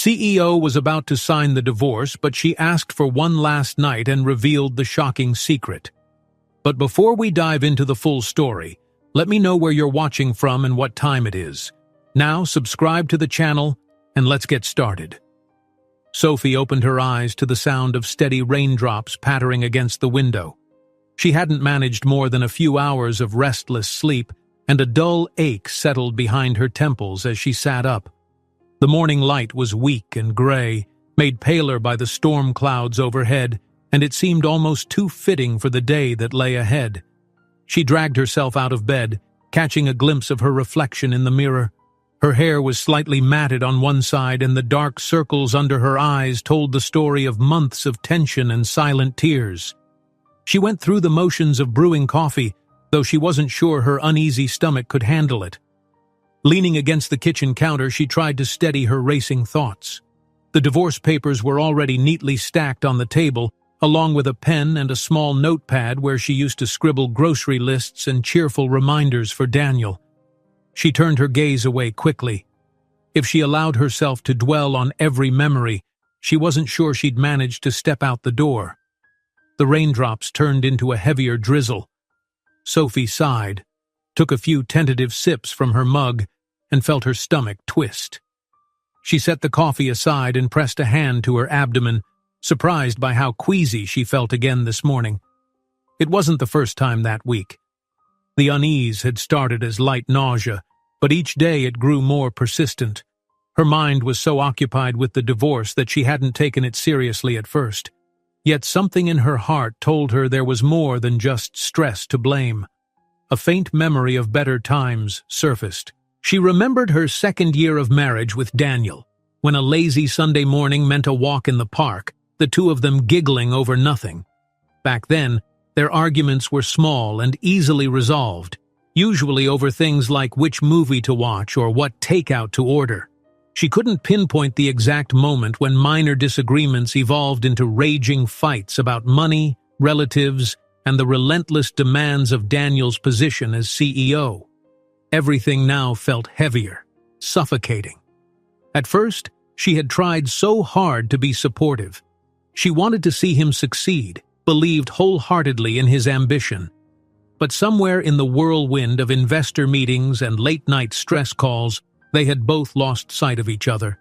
CEO was about to sign the divorce, but she asked for one last night and revealed the shocking secret. But before we dive into the full story, let me know where you're watching from and what time it is. Now, subscribe to the channel, and let's get started. Sophie opened her eyes to the sound of steady raindrops pattering against the window. She hadn't managed more than a few hours of restless sleep, and a dull ache settled behind her temples as she sat up. The morning light was weak and gray, made paler by the storm clouds overhead, and it seemed almost too fitting for the day that lay ahead. She dragged herself out of bed, catching a glimpse of her reflection in the mirror. Her hair was slightly matted on one side, and the dark circles under her eyes told the story of months of tension and silent tears. She went through the motions of brewing coffee, though she wasn't sure her uneasy stomach could handle it. Leaning against the kitchen counter, she tried to steady her racing thoughts. The divorce papers were already neatly stacked on the table, along with a pen and a small notepad where she used to scribble grocery lists and cheerful reminders for Daniel. She turned her gaze away quickly. If she allowed herself to dwell on every memory, she wasn't sure she'd manage to step out the door. The raindrops turned into a heavier drizzle. Sophie sighed, took a few tentative sips from her mug, and felt her stomach twist. She set the coffee aside and pressed a hand to her abdomen, surprised by how queasy she felt again this morning. It wasn't the first time that week. The unease had started as light nausea, but each day it grew more persistent. Her mind was so occupied with the divorce that she hadn't taken it seriously at first. Yet something in her heart told her there was more than just stress to blame. A faint memory of better times surfaced. She remembered her second year of marriage with Daniel, when a lazy Sunday morning meant a walk in the park, the two of them giggling over nothing. Back then, their arguments were small and easily resolved, usually over things like which movie to watch or what takeout to order. She couldn't pinpoint the exact moment when minor disagreements evolved into raging fights about money, relatives, and the relentless demands of Daniel's position as CEO. Everything now felt heavier, suffocating. At first, she had tried so hard to be supportive. She wanted to see him succeed, believed wholeheartedly in his ambition. But somewhere in the whirlwind of investor meetings and late-night stress calls, they had both lost sight of each other.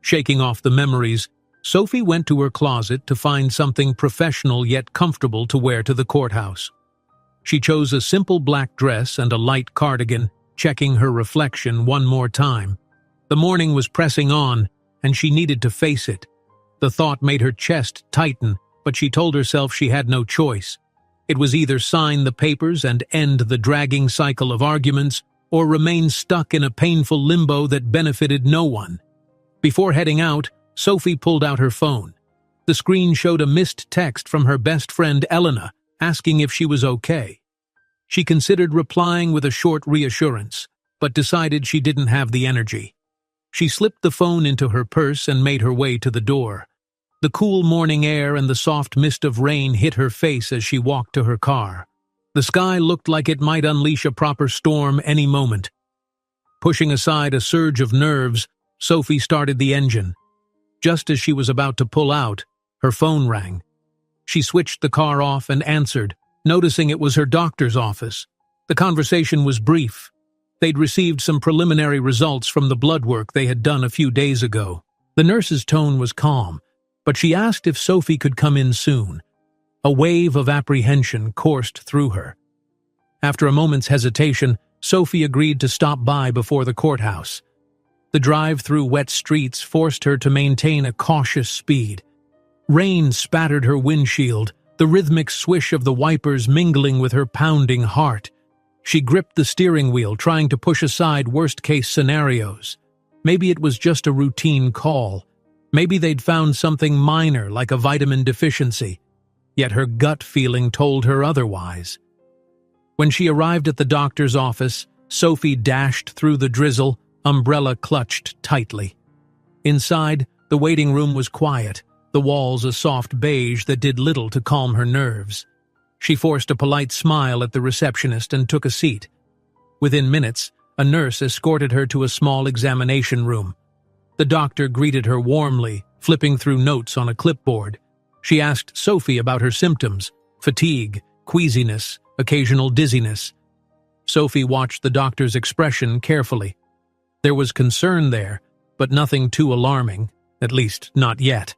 Shaking off the memories, Sophie went to her closet to find something professional yet comfortable to wear to the courthouse. She chose a simple black dress and a light cardigan, checking her reflection one more time. The morning was pressing on, and she needed to face it. The thought made her chest tighten, but she told herself she had no choice. It was either sign the papers and end the dragging cycle of arguments, or remain stuck in a painful limbo that benefited no one. Before heading out, Sophie pulled out her phone. The screen showed a missed text from her best friend Elena, asking if she was okay. She considered replying with a short reassurance, but decided she didn't have the energy. She slipped the phone into her purse and made her way to the door. The cool morning air and the soft mist of rain hit her face as she walked to her car. The sky looked like it might unleash a proper storm any moment. Pushing aside a surge of nerves, Sophie started the engine. Just as she was about to pull out, her phone rang. She switched the car off and answered, noticing it was her doctor's office. The conversation was brief. They'd received some preliminary results from the blood work they had done a few days ago. The nurse's tone was calm, but she asked if Sophie could come in soon. A wave of apprehension coursed through her. After a moment's hesitation, Sophie agreed to stop by before the courthouse. The drive through wet streets forced her to maintain a cautious speed. Rain spattered her windshield, the rhythmic swish of the wipers mingling with her pounding heart. She gripped the steering wheel, trying to push aside worst-case scenarios. Maybe it was just a routine call. Maybe they'd found something minor like a vitamin deficiency. Yet her gut feeling told her otherwise. When she arrived at the doctor's office, Sophie dashed through the drizzle, umbrella clutched tightly. Inside, the waiting room was quiet, the walls a soft beige that did little to calm her nerves. She forced a polite smile at the receptionist and took a seat. Within minutes, a nurse escorted her to a small examination room. The doctor greeted her warmly, flipping through notes on a clipboard. She asked Sophie about her symptoms: fatigue, queasiness, occasional dizziness. Sophie watched the doctor's expression carefully. There was concern there, but nothing too alarming, at least not yet.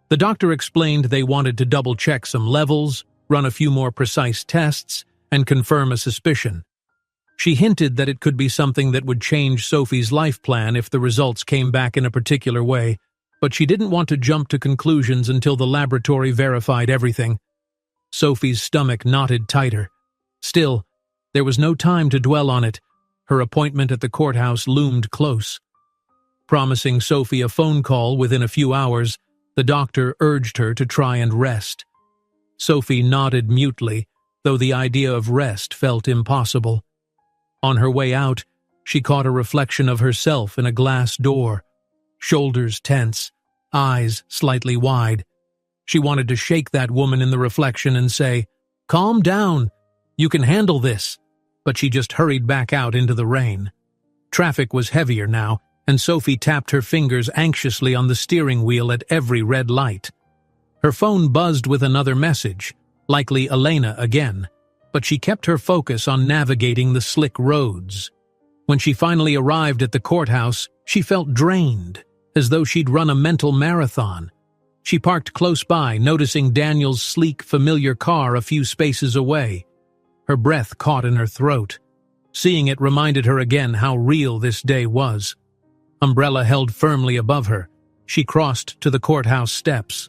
The doctor explained they wanted to double-check some levels, run a few more precise tests, and confirm a suspicion. She hinted that it could be something that would change Sophie's life plan if the results came back in a particular way, but she didn't want to jump to conclusions until the laboratory verified everything. Sophie's stomach knotted tighter. Still, there was no time to dwell on it. Her appointment at the courthouse loomed close. Promising Sophie a phone call within a few hours, the doctor urged her to try and rest. Sophie nodded mutely, though the idea of rest felt impossible. On her way out, she caught a reflection of herself in a glass door, shoulders tense, eyes slightly wide. She wanted to shake that woman in the reflection and say, "Calm down, you can handle this," but she just hurried back out into the rain. Traffic was heavier now, and Sophie tapped her fingers anxiously on the steering wheel at every red light. Her phone buzzed with another message, likely Elena again, but she kept her focus on navigating the slick roads. When she finally arrived at the courthouse, she felt drained, as though she'd run a mental marathon. She parked close by, noticing Daniel's sleek, familiar car a few spaces away. Her breath caught in her throat. Seeing it reminded her again how real this day was. Umbrella held firmly above her. She crossed to the courthouse steps.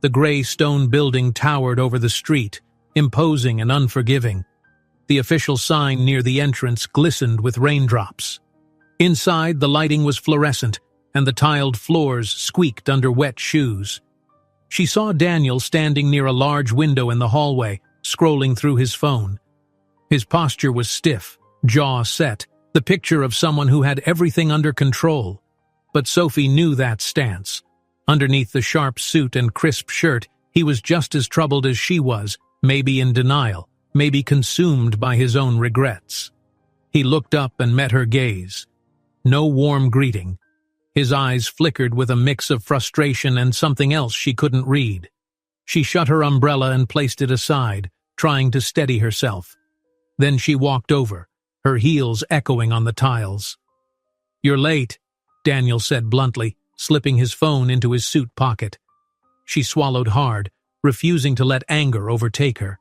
The gray stone building towered over the street, imposing and unforgiving. The official sign near the entrance glistened with raindrops. Inside, the lighting was fluorescent, and the tiled floors squeaked under wet shoes. She saw Daniel standing near a large window in the hallway, scrolling through his phone. His posture was stiff, jaw set, the picture of someone who had everything under control. But Sophie knew that stance. Underneath the sharp suit and crisp shirt, he was just as troubled as she was, maybe in denial, maybe consumed by his own regrets. He looked up and met her gaze. No warm greeting. His eyes flickered with a mix of frustration and something else she couldn't read. She shut her umbrella and placed it aside, trying to steady herself. Then she walked over, her heels echoing on the tiles. "You're late," Daniel said bluntly, slipping his phone into his suit pocket. She swallowed hard, refusing to let anger overtake her.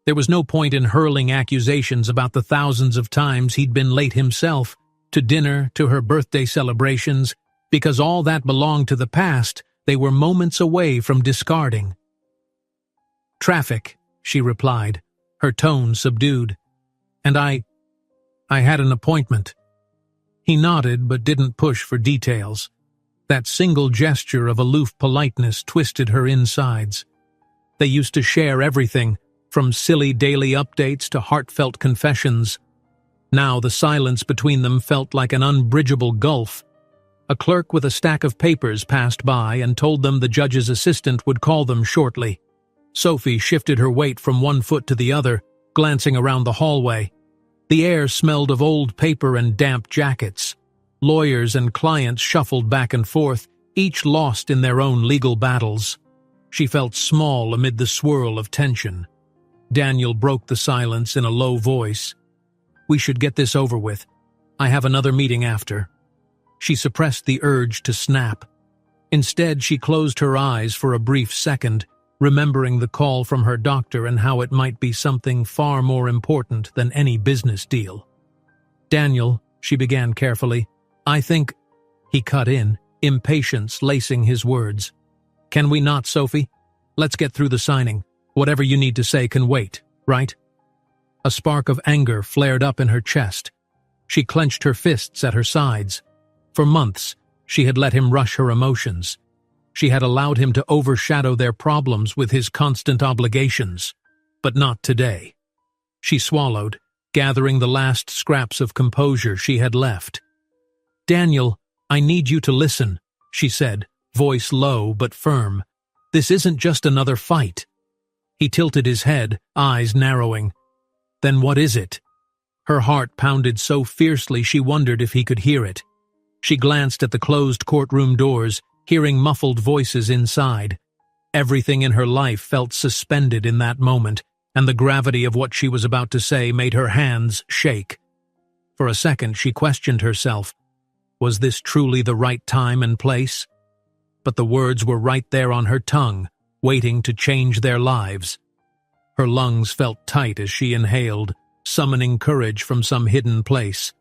There was no point in hurling accusations about the thousands of times he'd been late himself, to dinner, to her birthday celebrations, because all that belonged to the past. They were moments away from discarding. "Traffic," she replied, her tone subdued. "And I had an appointment." He nodded but didn't push for details. That single gesture of aloof politeness twisted her insides. They used to share everything, from silly daily updates to heartfelt confessions. Now the silence between them felt like an unbridgeable gulf. A clerk with a stack of papers passed by and told them the judge's assistant would call them shortly. Sophie shifted her weight from one foot to the other, glancing around the hallway. The air smelled of old paper and damp jackets. Lawyers and clients shuffled back and forth, each lost in their own legal battles. She felt small amid the swirl of tension. Daniel broke the silence in a low voice. "We should get this over with. I have another meeting after." She suppressed the urge to snap. Instead, she closed her eyes for a brief second, remembering the call from her doctor and how it might be something far more important than any business deal. "Daniel," she began carefully, "I think—" He cut in, impatience lacing his words. "Can we not, Sophie? Let's get through the signing. Whatever you need to say can wait, right?" A spark of anger flared up in her chest. She clenched her fists at her sides. For months, she had let him rush her emotions. She had allowed him to overshadow their problems with his constant obligations. But not today. She swallowed, gathering the last scraps of composure she had left. "Daniel, I need you to listen," she said, voice low but firm. "This isn't just another fight." He tilted his head, eyes narrowing. "Then what is it?" Her heart pounded so fiercely she wondered if he could hear it. She glanced at the closed courtroom doors, hearing muffled voices inside. Everything in her life felt suspended in that moment, and the gravity of what she was about to say made her hands shake. For a second, she questioned herself. Was this truly the right time and place? But the words were right there on her tongue, waiting to change their lives. Her lungs felt tight as she inhaled, summoning courage from some hidden place.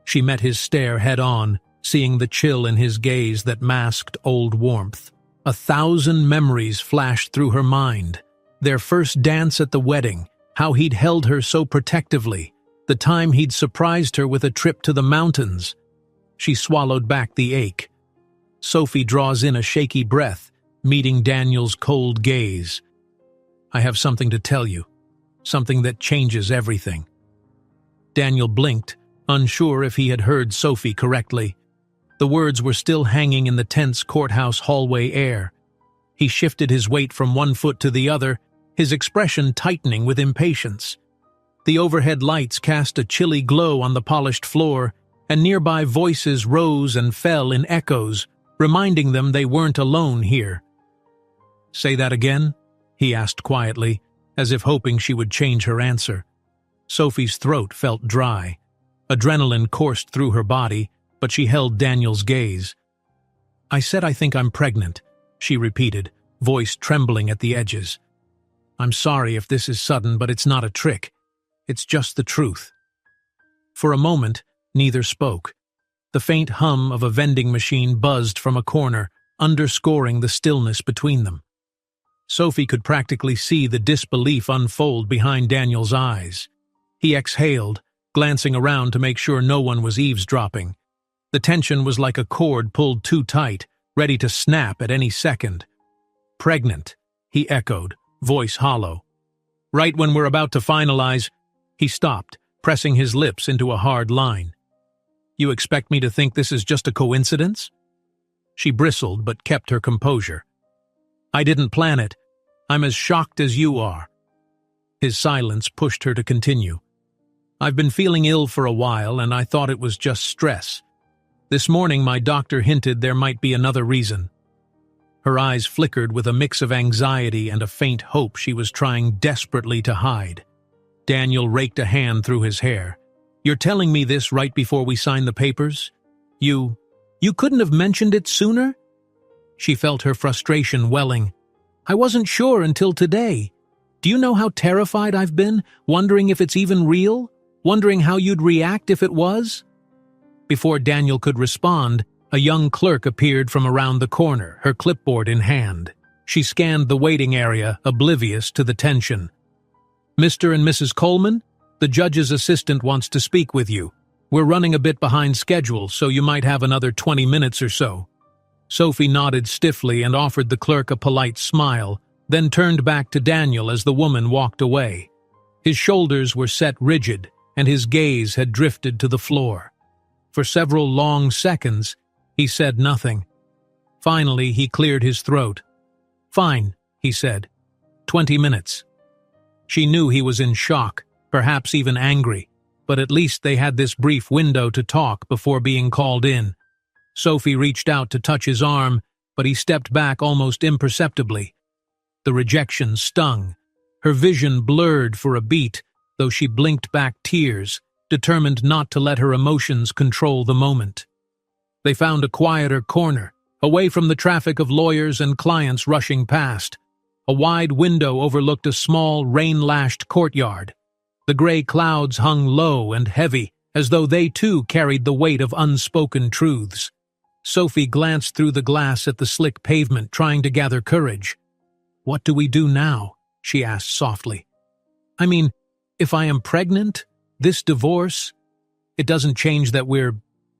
She met his stare head-on, seeing the chill in his gaze that masked old warmth. 1,000 memories flashed through her mind. Their first dance at the wedding, how he'd held her so protectively, the time he'd surprised her with a trip to the mountains. She swallowed back the ache. Sophie draws in a shaky breath, meeting Daniel's cold gaze. I have something to tell you, something that changes everything. Daniel blinked, unsure if he had heard Sophie correctly. The words were still hanging in the tense courthouse hallway air. He shifted his weight from one foot to the other, his expression tightening with impatience. The overhead lights cast a chilly glow on the polished floor, and nearby voices rose and fell in echoes, reminding them they weren't alone here. Say that again? He asked quietly, as if hoping she would change her answer. Sophie's throat felt dry. Adrenaline coursed through her body, but she held Daniel's gaze. I said I think I'm pregnant, she repeated, voice trembling at the edges. I'm sorry if this is sudden, but it's not a trick. It's just the truth. For a moment, neither spoke. The faint hum of a vending machine buzzed from a corner, underscoring the stillness between them. Sophie could practically see the disbelief unfold behind Daniel's eyes. He exhaled, glancing around to make sure no one was eavesdropping. The tension was like a cord pulled too tight, ready to snap at any second. Pregnant, he echoed, voice hollow. Right when we're about to finalize, he stopped, pressing his lips into a hard line. You expect me to think this is just a coincidence? She bristled but kept her composure. I didn't plan it. I'm as shocked as you are. His silence pushed her to continue. I've been feeling ill for a while, and I thought it was just stress. This morning my doctor hinted there might be another reason. Her eyes flickered with a mix of anxiety and a faint hope she was trying desperately to hide. Daniel raked a hand through his hair. You're telling me this right before we sign the papers? You couldn't have mentioned it sooner? She felt her frustration welling. I wasn't sure until today. Do you know how terrified I've been, wondering if it's even real? Wondering how you'd react if it was? Before Daniel could respond, a young clerk appeared from around the corner, her clipboard in hand. She scanned the waiting area, oblivious to the tension. Mr. and Mrs. Coleman, the judge's assistant wants to speak with you. We're running a bit behind schedule, so you might have another 20 minutes or so. Sophie nodded stiffly and offered the clerk a polite smile, then turned back to Daniel as the woman walked away. His shoulders were set rigid, and his gaze had drifted to the floor. For several long seconds, he said nothing. Finally, he cleared his throat. Fine, he said. 20 minutes. She knew he was in shock, perhaps even angry, but at least they had this brief window to talk before being called in. Sophie reached out to touch his arm, but he stepped back almost imperceptibly. The rejection stung. Her vision blurred for a beat, though she blinked back tears, determined not to let her emotions control the moment. They found a quieter corner, away from the traffic of lawyers and clients rushing past. A wide window overlooked a small, rain-lashed courtyard. The gray clouds hung low and heavy, as though they too carried the weight of unspoken truths. Sophie glanced through the glass at the slick pavement, trying to gather courage. What do we do now? She asked softly. I mean, if I am pregnant, this divorce, it doesn't change that we're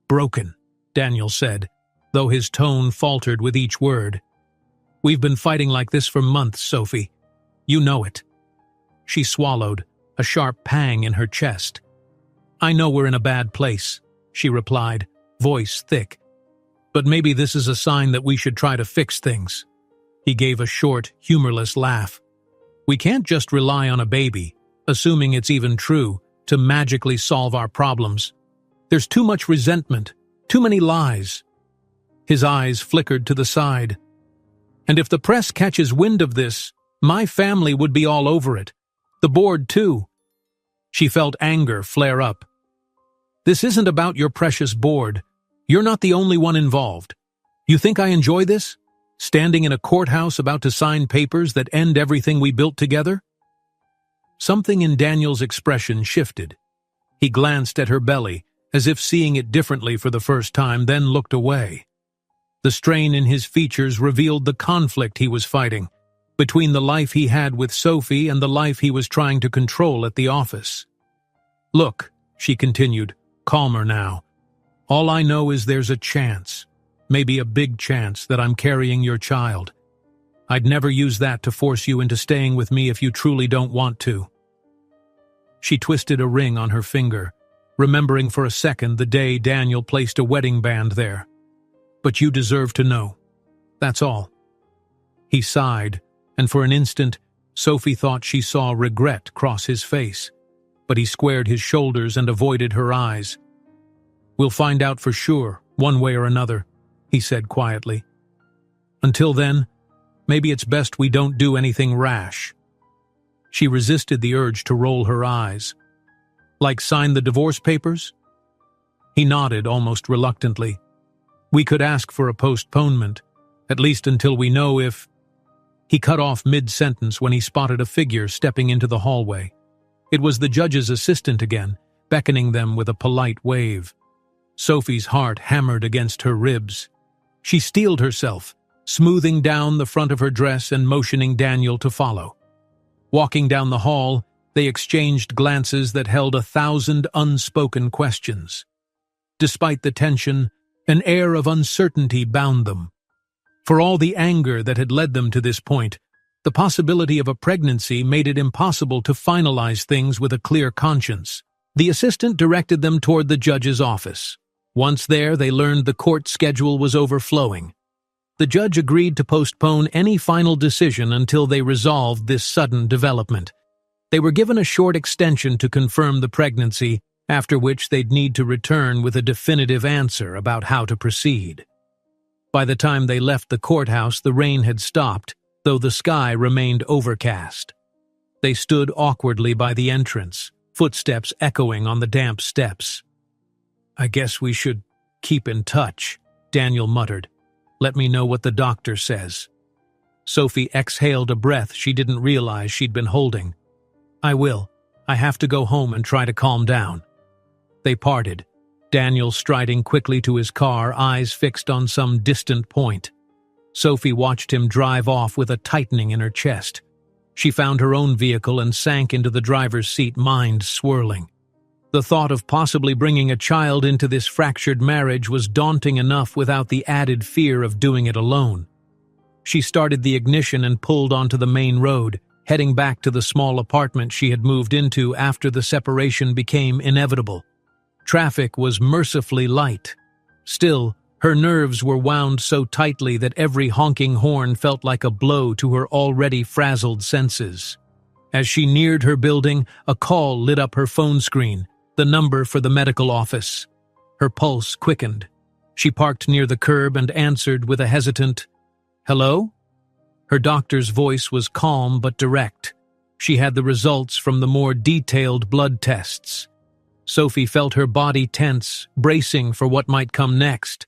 broken, Daniel said, though his tone faltered with each word. We've been fighting like this for months, Sophie. You know it. She swallowed, a sharp pang in her chest. I know we're in a bad place, she replied, voice thick. But maybe this is a sign that we should try to fix things. He gave a short, humorless laugh. We can't just rely on a baby, assuming it's even true, to magically solve our problems. There's too much resentment, Too many lies. His eyes flickered to the side. And if the press catches wind of this, my family would be all over it. The board, too. She felt anger flare up. This isn't about your precious board. You're not the only one involved. You think I enjoy this? Standing in a courthouse about to sign papers that end everything we built together? Something in Daniel's expression shifted. He glanced at her belly, as if seeing it differently for the first time, then looked away. The strain in his features revealed the conflict he was fighting, between the life he had with Sophie and the life he was trying to control at the office. Look, she continued, calmer now. All I know is there's a chance, maybe a big chance, that I'm carrying your child. I'd never use that to force you into staying with me if you truly don't want to. She twisted a ring on her finger, remembering for a second the day Daniel placed a wedding band there. But you deserve to know. That's all. He sighed, and for an instant, Sophie thought she saw regret cross his face, but he squared his shoulders and avoided her eyes. We'll find out for sure, one way or another, he said quietly. Until then, maybe it's best we don't do anything rash. She resisted the urge to roll her eyes. Like sign the divorce papers? He nodded almost reluctantly. We could ask for a postponement, at least until we know if... He cut off mid-sentence when he spotted a figure stepping into the hallway. It was the judge's assistant again, beckoning them with a polite wave. Sophie's heart hammered against her ribs. She steeled herself, smoothing down the front of her dress and motioning Daniel to follow. Walking down the hall, they exchanged glances that held 1,000 unspoken questions. Despite the tension, an air of uncertainty bound them. For all the anger that had led them to this point, the possibility of a pregnancy made it impossible to finalize things with a clear conscience. The assistant directed them toward the judge's office. Once there, they learned the court schedule was overflowing. The judge agreed to postpone any final decision until they resolved this sudden development. They were given a short extension to confirm the pregnancy, after which they'd need to return with a definitive answer about how to proceed. By the time they left the courthouse, the rain had stopped, though the sky remained overcast. They stood awkwardly by the entrance, footsteps echoing on the damp steps. I guess we should keep in touch, Daniel muttered. Let me know what the doctor says. Sophie exhaled a breath she didn't realize she'd been holding. I will. I have to go home and try to calm down. They parted, Daniel striding quickly to his car, eyes fixed on some distant point. Sophie watched him drive off with a tightening in her chest. She found her own vehicle and sank into the driver's seat, mind swirling. The thought of possibly bringing a child into this fractured marriage was daunting enough without the added fear of doing it alone. She started the ignition and pulled onto the main road, heading back to the small apartment she had moved into after the separation became inevitable. Traffic was mercifully light. Still, her nerves were wound so tightly that every honking horn felt like a blow to her already frazzled senses. As she neared her building, a call lit up her phone screen, the number for the medical office. Her pulse quickened. She parked near the curb and answered with a hesitant, "Hello?" Her doctor's voice was calm but direct. She had the results from the more detailed blood tests. Sophie felt her body tense, bracing for what might come next.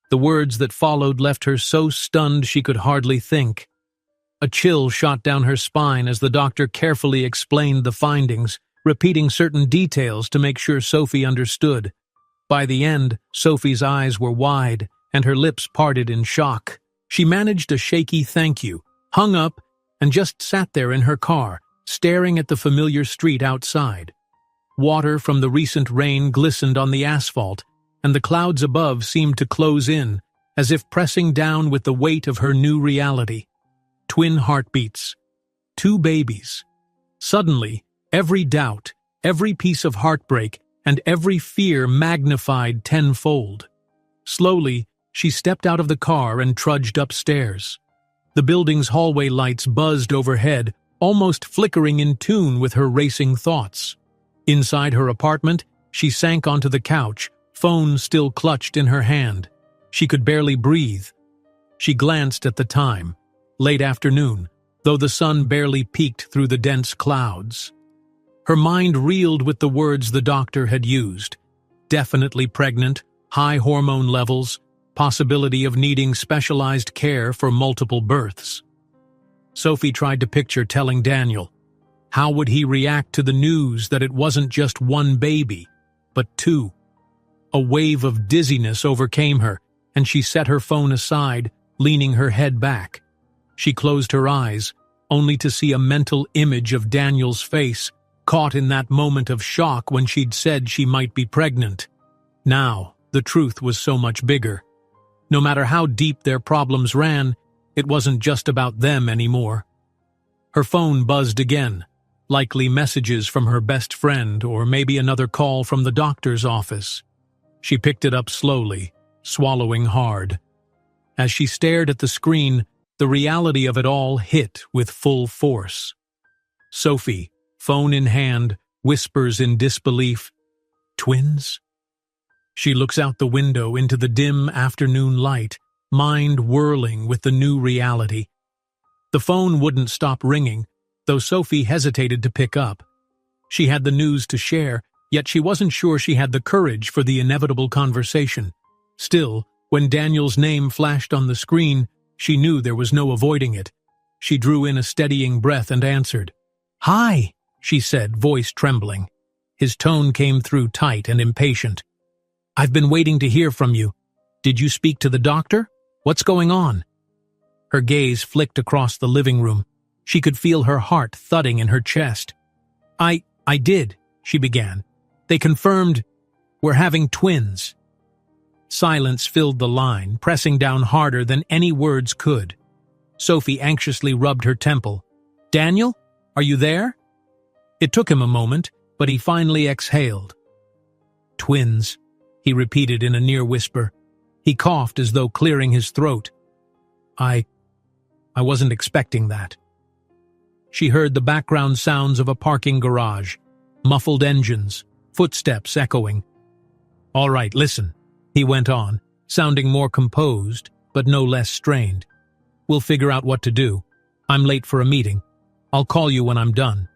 The words that followed left her so stunned she could hardly think. A chill shot down her spine as the doctor carefully explained the findings, repeating certain details to make sure Sophie understood. By the end, Sophie's eyes were wide, and her lips parted in shock. She managed a shaky thank you, hung up, and just sat there in her car, staring at the familiar street outside. Water from the recent rain glistened on the asphalt, and the clouds above seemed to close in, as if pressing down with the weight of her new reality. Twin heartbeats. 2 babies. Suddenly, every doubt, every piece of heartbreak, and every fear magnified tenfold. Slowly, she stepped out of the car and trudged upstairs. The building's hallway lights buzzed overhead, almost flickering in tune with her racing thoughts. Inside her apartment, she sank onto the couch, phone still clutched in her hand. She could barely breathe. She glanced at the time, late afternoon, though the sun barely peeked through the dense clouds. Her mind reeled with the words the doctor had used. Definitely pregnant, high hormone levels, possibility of needing specialized care for multiple births. Sophie tried to picture telling Daniel. How would he react to the news that it wasn't just one baby, but two? A wave of dizziness overcame her, and she set her phone aside, leaning her head back. She closed her eyes, only to see a mental image of Daniel's face, caught in that moment of shock when she'd said she might be pregnant. Now, the truth was so much bigger. No matter how deep their problems ran, it wasn't just about them anymore. Her phone buzzed again, likely messages from her best friend or maybe another call from the doctor's office. She picked it up slowly, swallowing hard. As she stared at the screen, the reality of it all hit with full force. Sophie, phone in hand, whispers in disbelief, "Twins?" She looks out the window into the dim afternoon light, mind whirling with the new reality. The phone wouldn't stop ringing, though Sophie hesitated to pick up. She had the news to share, yet she wasn't sure she had the courage for the inevitable conversation. Still, when Daniel's name flashed on the screen, she knew there was no avoiding it. She drew in a steadying breath and answered. "Hi," she said, voice trembling. His tone came through tight and impatient. "I've been waiting to hear from you. Did you speak to the doctor? What's going on?" Her gaze flicked across the living room. She could feel her heart thudding in her chest. I did," she began. "They confirmed we're having twins." Silence filled the line, pressing down harder than any words could. Sophie anxiously rubbed her temple. "Daniel, are you there?" It took him a moment, but he finally exhaled. "Twins," he repeated in a near whisper. He coughed as though clearing his throat. I wasn't expecting that." She heard the background sounds of a parking garage, muffled engines, footsteps echoing. "All right, listen," he went on, sounding more composed, but no less strained. "We'll figure out what to do. I'm late for a meeting. I'll call you when I'm done."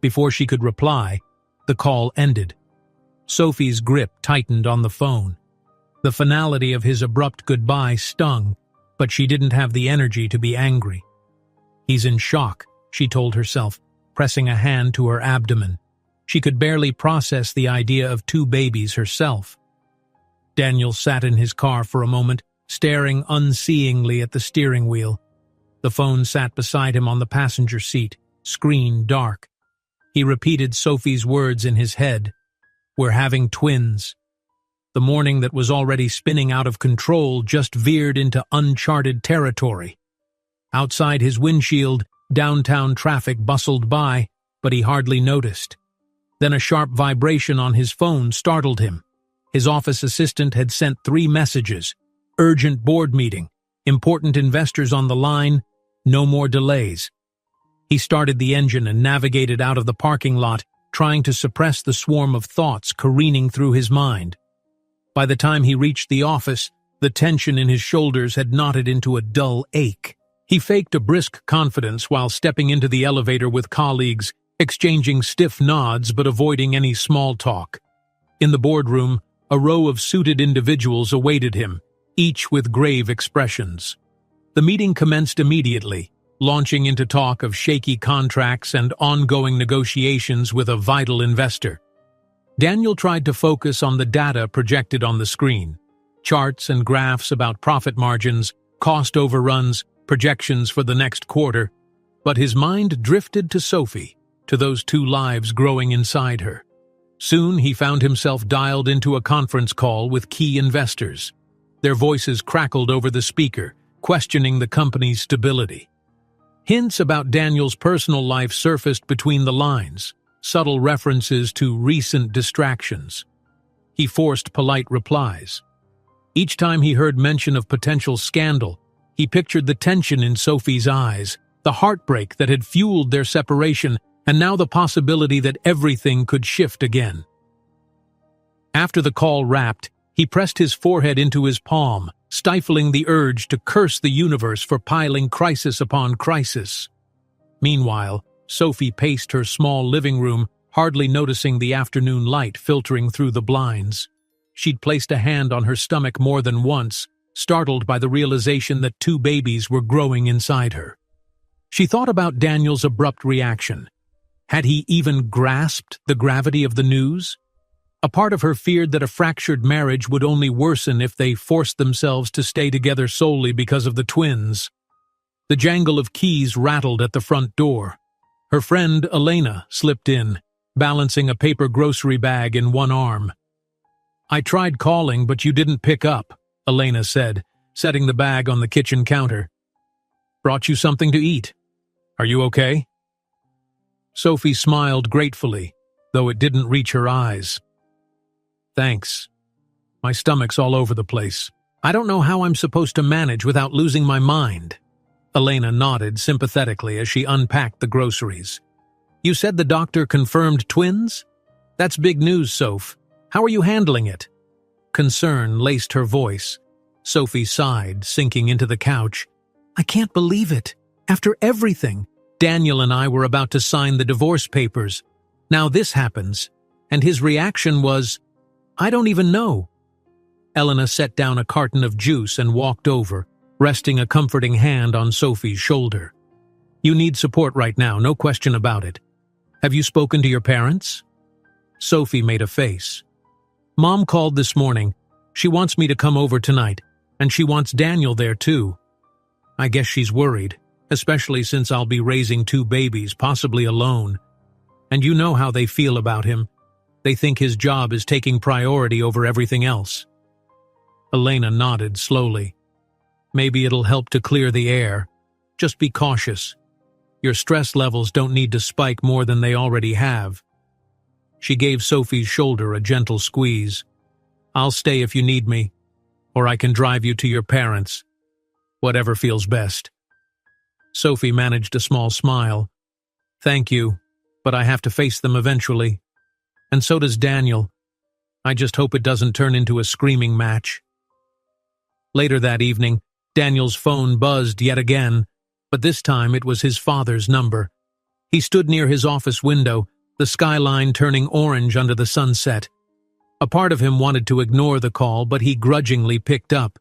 Before she could reply, the call ended. Sophie's grip tightened on the phone. The finality of his abrupt goodbye stung, but she didn't have the energy to be angry. "He's in shock," she told herself, pressing a hand to her abdomen. She could barely process the idea of two babies herself. Daniel sat in his car for a moment, staring unseeingly at the steering wheel. The phone sat beside him on the passenger seat, screen dark. He repeated Sophie's words in his head. "We're having twins." The morning that was already spinning out of control just veered into uncharted territory. Outside his windshield, downtown traffic bustled by, but he hardly noticed. Then a sharp vibration on his phone startled him. His office assistant had sent 3 messages. Urgent board meeting. Important investors on the line. No more delays. He started the engine and navigated out of the parking lot, trying to suppress the swarm of thoughts careening through his mind. By the time he reached the office, the tension in his shoulders had knotted into a dull ache. He faked a brisk confidence while stepping into the elevator with colleagues, exchanging stiff nods but avoiding any small talk. In the boardroom, a row of suited individuals awaited him, each with grave expressions. The meeting commenced immediately, launching into talk of shaky contracts and ongoing negotiations with a vital investor. Daniel tried to focus on the data projected on the screen, charts and graphs about profit margins, cost overruns, projections for the next quarter, but his mind drifted to Sophie, to those 2 lives growing inside her. Soon he found himself dialed into a conference call with key investors. Their voices crackled over the speaker, questioning the company's stability. Hints about Daniel's personal life surfaced between the lines, subtle references to recent distractions. He forced polite replies. Each time he heard mention of potential scandal, he pictured the tension in Sophie's eyes, the heartbreak that had fueled their separation, and now the possibility that everything could shift again. After the call wrapped, he pressed his forehead into his palm, stifling the urge to curse the universe for piling crisis upon crisis. Meanwhile, Sophie paced her small living room, hardly noticing the afternoon light filtering through the blinds. She'd placed a hand on her stomach more than once, startled by the realization that 2 babies were growing inside her. She thought about Daniel's abrupt reaction. Had he even grasped the gravity of the news? A part of her feared that a fractured marriage would only worsen if they forced themselves to stay together solely because of the twins. The jangle of keys rattled at the front door. Her friend Elena slipped in, balancing a paper grocery bag in one arm. "I tried calling, but you didn't pick up," Elena said, setting the bag on the kitchen counter. "Brought you something to eat. Are you okay?" Sophie smiled gratefully, though it didn't reach her eyes. "Thanks. My stomach's all over the place. I don't know how I'm supposed to manage without losing my mind." Elena nodded sympathetically as she unpacked the groceries. "You said the doctor confirmed twins? That's big news, Soph. How are you handling it?" Concern laced her voice. Sophie sighed, sinking into the couch. "I can't believe it. After everything, Daniel and I were about to sign the divorce papers. Now this happens." And his reaction was, "I don't even know." Elena set down a carton of juice and walked over, resting a comforting hand on Sophie's shoulder. "You need support right now, no question about it. Have you spoken to your parents?" Sophie made a face. "Mom called this morning. She wants me to come over tonight, and she wants Daniel there too. I guess she's worried, especially since I'll be raising 2 babies, possibly alone. And you know how they feel about him. They think his job is taking priority over everything else." Elena nodded slowly. "Maybe it'll help to clear the air. Just be cautious. Your stress levels don't need to spike more than they already have." She gave Sophie's shoulder a gentle squeeze. "I'll stay if you need me, or I can drive you to your parents. Whatever feels best." Sophie managed a small smile. "Thank you, but I have to face them eventually. And so does Daniel. I just hope it doesn't turn into a screaming match." Later that evening, Daniel's phone buzzed yet again, but this time it was his father's number. He stood near his office window, the skyline turning orange under the sunset. A part of him wanted to ignore the call, but he grudgingly picked up.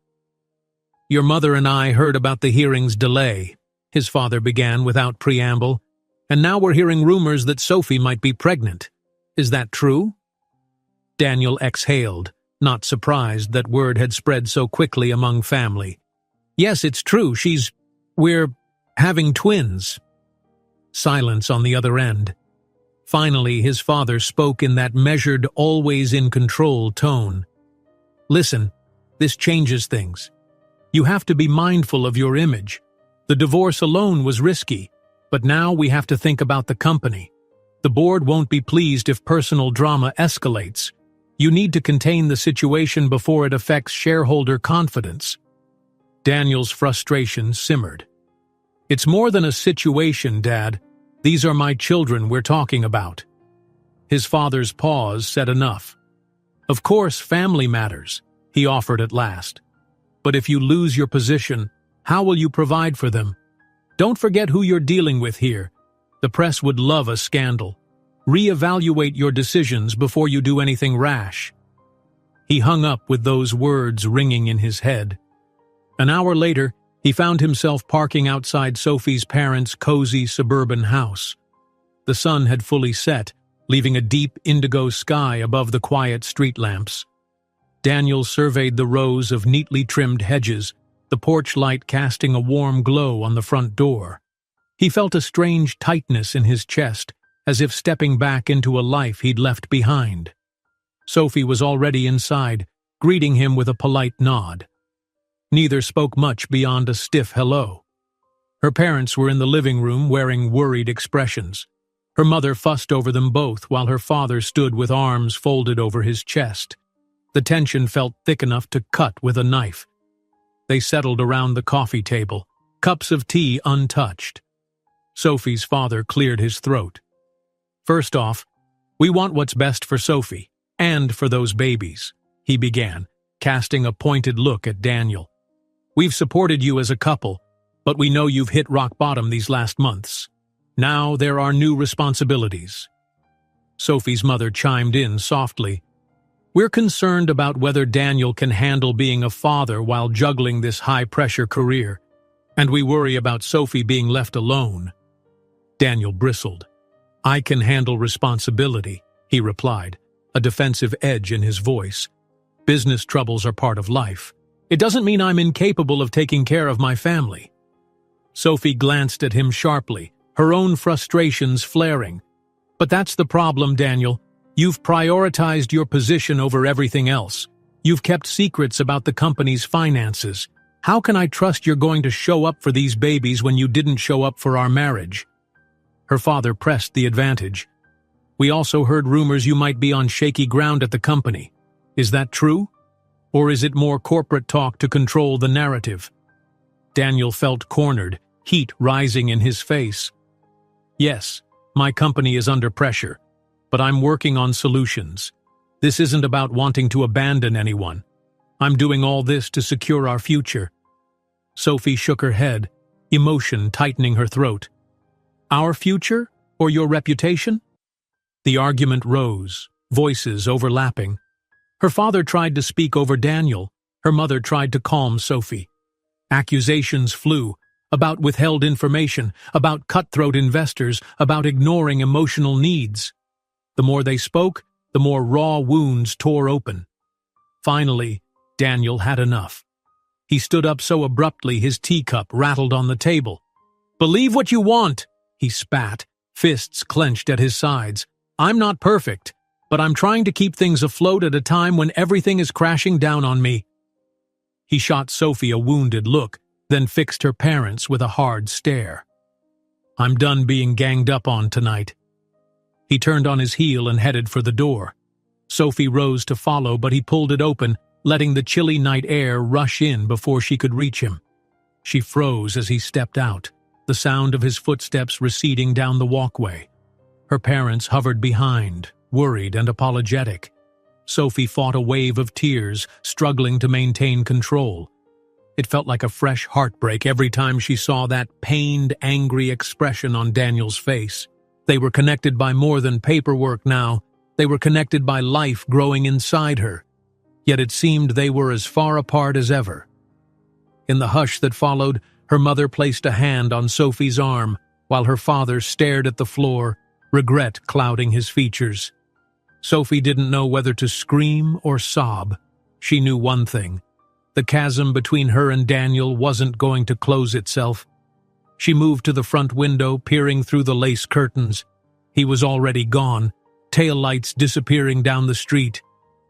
"Your mother and I heard about the hearing's delay," his father began without preamble, "and now we're hearing rumors that Sophie might be pregnant. Is that true?" Daniel exhaled, not surprised that word had spread so quickly among family. "Yes, it's true. We're having twins." Silence on the other end. Finally, his father spoke in that measured, always-in-control tone. "Listen, this changes things. You have to be mindful of your image. The divorce alone was risky, but now we have to think about the company. The board won't be pleased if personal drama escalates. You need to contain the situation before it affects shareholder confidence." Daniel's frustration simmered. "It's more than a situation, Dad. These are my children we're talking about." His father's pause said enough. "Of course, family matters," he offered at last. "But if you lose your position, how will you provide for them? Don't forget who you're dealing with here. The press would love a scandal. Reevaluate your decisions before you do anything rash." He hung up with those words ringing in his head. An hour later, he found himself parking outside Sophie's parents' cozy suburban house. The sun had fully set, leaving a deep indigo sky above the quiet street lamps. Daniel surveyed the rows of neatly trimmed hedges, the porch light casting a warm glow on the front door. He felt a strange tightness in his chest, as if stepping back into a life he'd left behind. Sophie was already inside, greeting him with a polite nod. Neither spoke much beyond a stiff hello. Her parents were in the living room wearing worried expressions. Her mother fussed over them both while her father stood with arms folded over his chest. The tension felt thick enough to cut with a knife. They settled around the coffee table, cups of tea untouched. Sophie's father cleared his throat. "First off, we want what's best for Sophie. And for those babies, he began, casting a pointed look at Daniel. We've supported you as a couple, but we know you've hit rock bottom these last months. Now there are new responsibilities. Sophie's mother chimed in softly. We're concerned about whether Daniel can handle being a father while juggling this high-pressure career, and we worry about Sophie being left alone. Daniel bristled. I can handle responsibility, he replied, a defensive edge in his voice. Business troubles are part of life. It doesn't mean I'm incapable of taking care of my family. Sophie glanced at him sharply, her own frustrations flaring. But that's the problem, Daniel. You've prioritized your position over everything else. You've kept secrets about the company's finances. How can I trust you're going to show up for these babies when you didn't show up for our marriage? Her father pressed the advantage. We also heard rumors you might be on shaky ground at the company. Is that true? Or is it more corporate talk to control the narrative? Daniel felt cornered, heat rising in his face. Yes, my company is under pressure, but I'm working on solutions. This isn't about wanting to abandon anyone. I'm doing all this to secure our future. Sophie shook her head, emotion tightening her throat. Our future or your reputation? The argument rose, voices overlapping. Her father tried to speak over Daniel. Her mother tried to calm Sophie. Accusations flew, about withheld information, about cutthroat investors, about ignoring emotional needs. The more they spoke, the more raw wounds tore open. Finally, Daniel had enough. He stood up so abruptly his teacup rattled on the table. Believe what you want, he spat, fists clenched at his sides. I'm not perfect, but I'm trying to keep things afloat at a time when everything is crashing down on me. He shot Sophie a wounded look, then fixed her parents with a hard stare. I'm done being ganged up on tonight. He turned on his heel and headed for the door. Sophie rose to follow, but he pulled it open, letting the chilly night air rush in before she could reach him. She froze as he stepped out, the sound of his footsteps receding down the walkway. Her parents hovered behind, worried and apologetic. Sophie fought a wave of tears, struggling to maintain control. It felt like a fresh heartbreak every time she saw that pained, angry expression on Daniel's face. They were connected by more than paperwork now. They were connected by life growing inside her. Yet it seemed they were as far apart as ever. In the hush that followed, her mother placed a hand on Sophie's arm, while her father stared at the floor, regret clouding his features. Sophie didn't know whether to scream or sob. She knew one thing. The chasm between her and Daniel wasn't going to close itself. She moved to the front window, peering through the lace curtains. He was already gone, taillights disappearing down the street.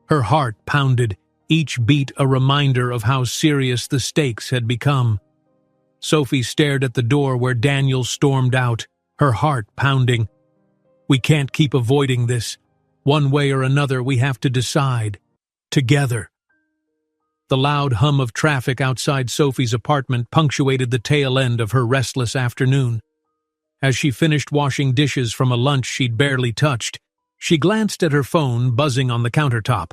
Her heart pounded, each beat a reminder of how serious the stakes had become. Sophie stared at the door where Daniel stormed out, her heart pounding. We can't keep avoiding this. One way or another we have to decide. Together. The loud hum of traffic outside Sophie's apartment punctuated the tail end of her restless afternoon. As she finished washing dishes from a lunch she'd barely touched, she glanced at her phone buzzing on the countertop.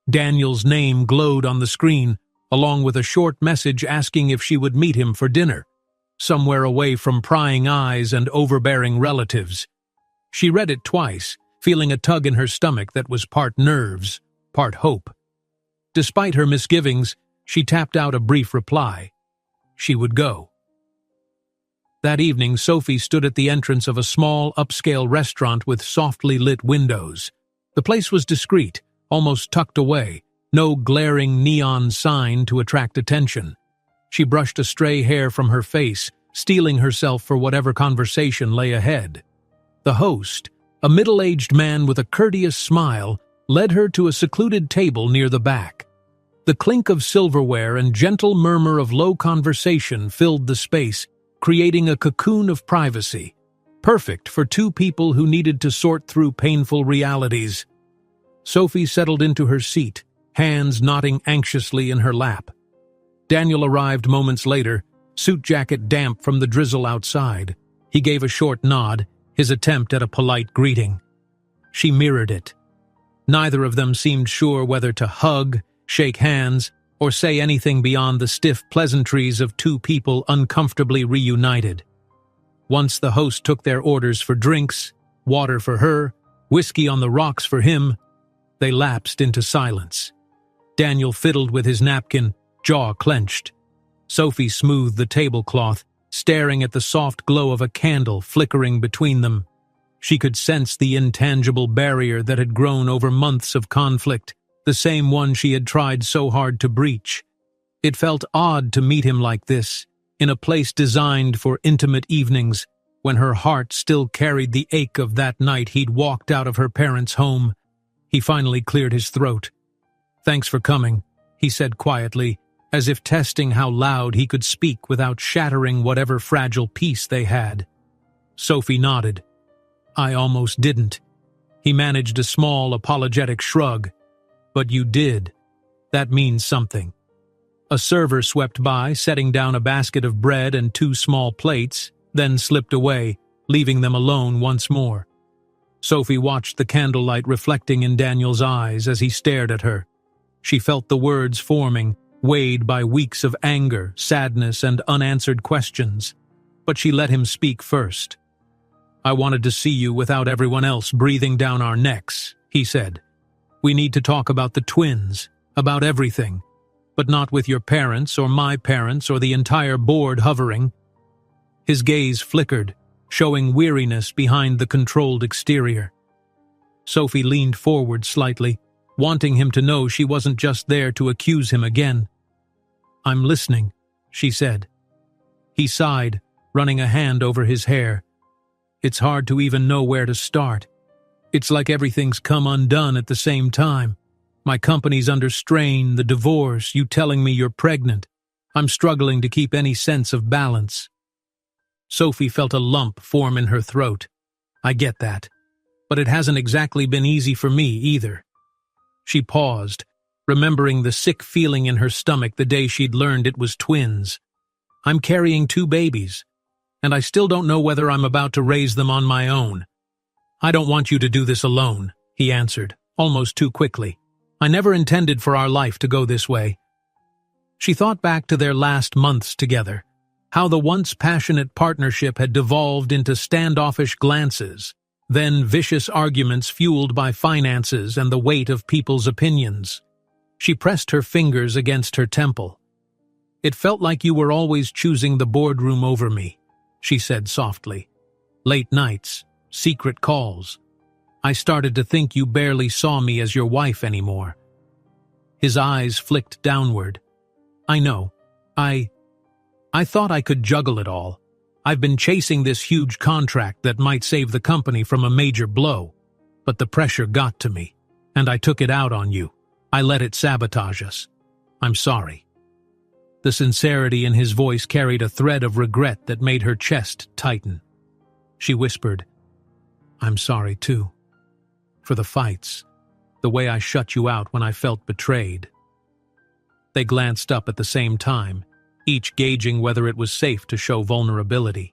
Daniel's name glowed on the screen, along with a short message asking if she would meet him for dinner, somewhere away from prying eyes and overbearing relatives. She read it twice, feeling a tug in her stomach that was part nerves, part hope. Despite her misgivings, she tapped out a brief reply. She would go. That evening, Sophie stood at the entrance of a small, upscale restaurant with softly lit windows. The place was discreet, almost tucked away, no glaring neon sign to attract attention. She brushed a stray hair from her face, steeling herself for whatever conversation lay ahead. The host, a middle-aged man with a courteous smile, led her to a secluded table near the back. The clink of silverware and gentle murmur of low conversation filled the space, creating a cocoon of privacy, perfect for two people who needed to sort through painful realities. Sophie settled into her seat, hands knotting anxiously in her lap. Daniel arrived moments later, suit jacket damp from the drizzle outside. He gave a short nod, his attempt at a polite greeting. She mirrored it. Neither of them seemed sure whether to hug, shake hands, or say anything beyond the stiff pleasantries of two people uncomfortably reunited. Once the host took their orders for drinks, water for her, whiskey on the rocks for him, they lapsed into silence. Daniel fiddled with his napkin, jaw clenched. Sophie smoothed the tablecloth, staring at the soft glow of a candle flickering between them. She could sense the intangible barrier that had grown over months of conflict, the same one she had tried so hard to breach. It felt odd to meet him like this, in a place designed for intimate evenings, when her heart still carried the ache of that night he'd walked out of her parents' home. He finally cleared his throat. "Thanks for coming," he said quietly, as if testing how loud he could speak without shattering whatever fragile peace they had. Sophie nodded. "I almost didn't." He managed a small, apologetic shrug. "But you did. That means something." A server swept by, setting down a basket of bread and 2 small plates, then slipped away, leaving them alone once more. Sophie watched the candlelight reflecting in Daniel's eyes as he stared at her. She felt the words forming, weighed by weeks of anger, sadness, and unanswered questions. But she let him speak first. "I wanted to see you without everyone else breathing down our necks," he said. "We need to talk about the twins, about everything, but not with your parents or my parents or the entire board hovering." His gaze flickered, showing weariness behind the controlled exterior. Sophie leaned forward slightly, wanting him to know she wasn't just there to accuse him again. "I'm listening," she said. He sighed, running a hand over his hair. "It's hard to even know where to start. It's like everything's come undone at the same time. My company's under strain, the divorce, you telling me you're pregnant. I'm struggling to keep any sense of balance." Sophie felt a lump form in her throat. "I get that. But it hasn't exactly been easy for me either." She paused, remembering the sick feeling in her stomach the day she'd learned it was twins. "I'm carrying 2 babies, and I still don't know whether I'm about to raise them on my own." "I don't want you to do this alone," he answered, almost too quickly. "I never intended for our life to go this way." She thought back to their last months together, how the once passionate partnership had devolved into standoffish glances, then vicious arguments fueled by finances and the weight of people's opinions. She pressed her fingers against her temple. "It felt like you were always choosing the boardroom over me," she said softly. "Late nights, secret calls. I started to think you barely saw me as your wife anymore." His eyes flicked downward. "I know. I thought I could juggle it all. I've been chasing this huge contract that might save the company from a major blow. But the pressure got to me, and I took it out on you. I let it sabotage us. I'm sorry." The sincerity in his voice carried a thread of regret that made her chest tighten. She whispered, "I'm sorry too. For the fights, the way I shut you out when I felt betrayed." They glanced up at the same time, each gauging whether it was safe to show vulnerability.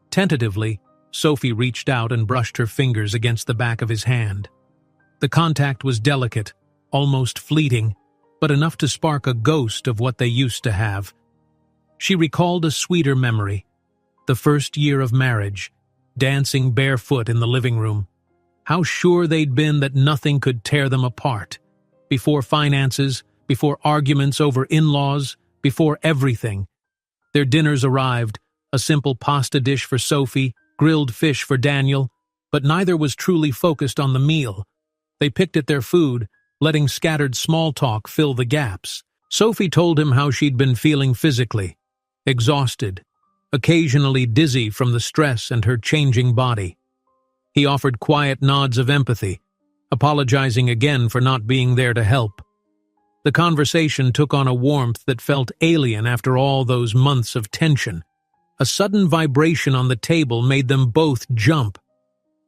Tentatively, Sophie reached out and brushed her fingers against the back of his hand. The contact was delicate, almost fleeting, but enough to spark a ghost of what they used to have. She recalled a sweeter memory, the first year of marriage, dancing barefoot in the living room. How sure they'd been that nothing could tear them apart. Before finances, before arguments over in-laws, before everything. Their dinners arrived, a simple pasta dish for Sophie, grilled fish for Daniel, but neither was truly focused on the meal. They picked at their food, letting scattered small talk fill the gaps. Sophie told him how she'd been feeling physically, exhausted, occasionally dizzy from the stress and her changing body. He offered quiet nods of empathy, apologizing again for not being there to help. The conversation took on a warmth that felt alien after all those months of tension. A sudden vibration on the table made them both jump.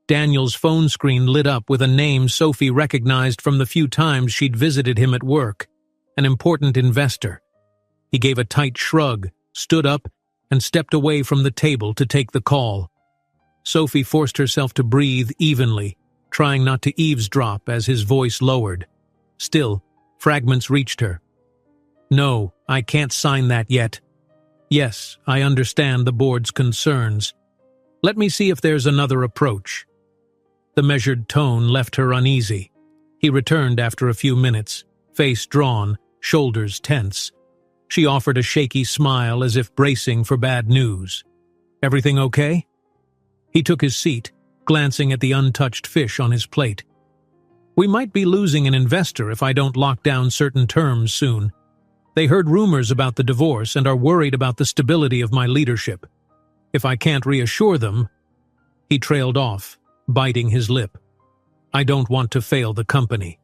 Daniel's phone screen lit up with a name Sophie recognized from the few times she'd visited him at work, an important investor. He gave a tight shrug, stood up, and stepped away from the table to take the call. Sophie forced herself to breathe evenly, trying not to eavesdrop as his voice lowered. Still, fragments reached her. "No, I can't sign that yet. Yes, I understand the board's concerns. Let me see if there's another approach." The measured tone left her uneasy. He returned after a few minutes, face drawn, shoulders tense. She offered a shaky smile as if bracing for bad news. "Everything okay?" He took his seat, glancing at the untouched fish on his plate. "We might be losing an investor if I don't lock down certain terms soon. They heard rumors about the divorce and are worried about the stability of my leadership. If I can't reassure them—" He trailed off, biting his lip. "I don't want to fail the company.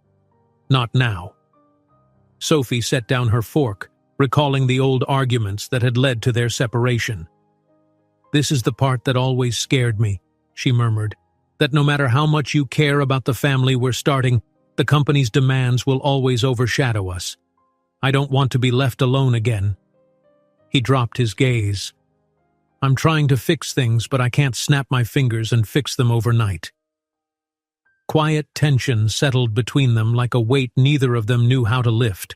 Not now." Sophie set down her fork, recalling the old arguments that had led to their separation. "This is the part that always scared me," she murmured, "that no matter how much you care about the family we're starting, the company's demands will always overshadow us. I don't want to be left alone again." He dropped his gaze. "I'm trying to fix things, but I can't snap my fingers and fix them overnight." Quiet tension settled between them like a weight neither of them knew how to lift.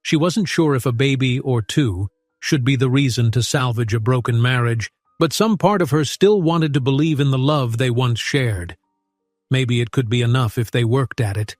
She wasn't sure if a baby or two should be the reason to salvage a broken marriage, but some part of her still wanted to believe in the love they once shared. Maybe it could be enough if they worked at it.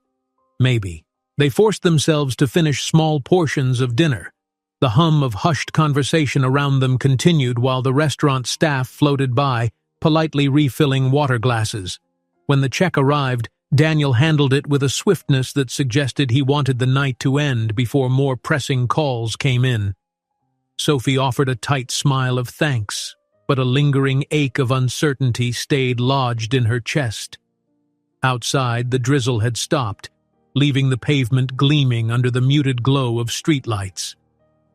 Maybe. They forced themselves to finish small portions of dinner. The hum of hushed conversation around them continued while the restaurant staff floated by, politely refilling water glasses. When the check arrived, Daniel handled it with a swiftness that suggested he wanted the night to end before more pressing calls came in. Sophie offered a tight smile of thanks, but a lingering ache of uncertainty stayed lodged in her chest. Outside, the drizzle had stopped, leaving the pavement gleaming under the muted glow of streetlights.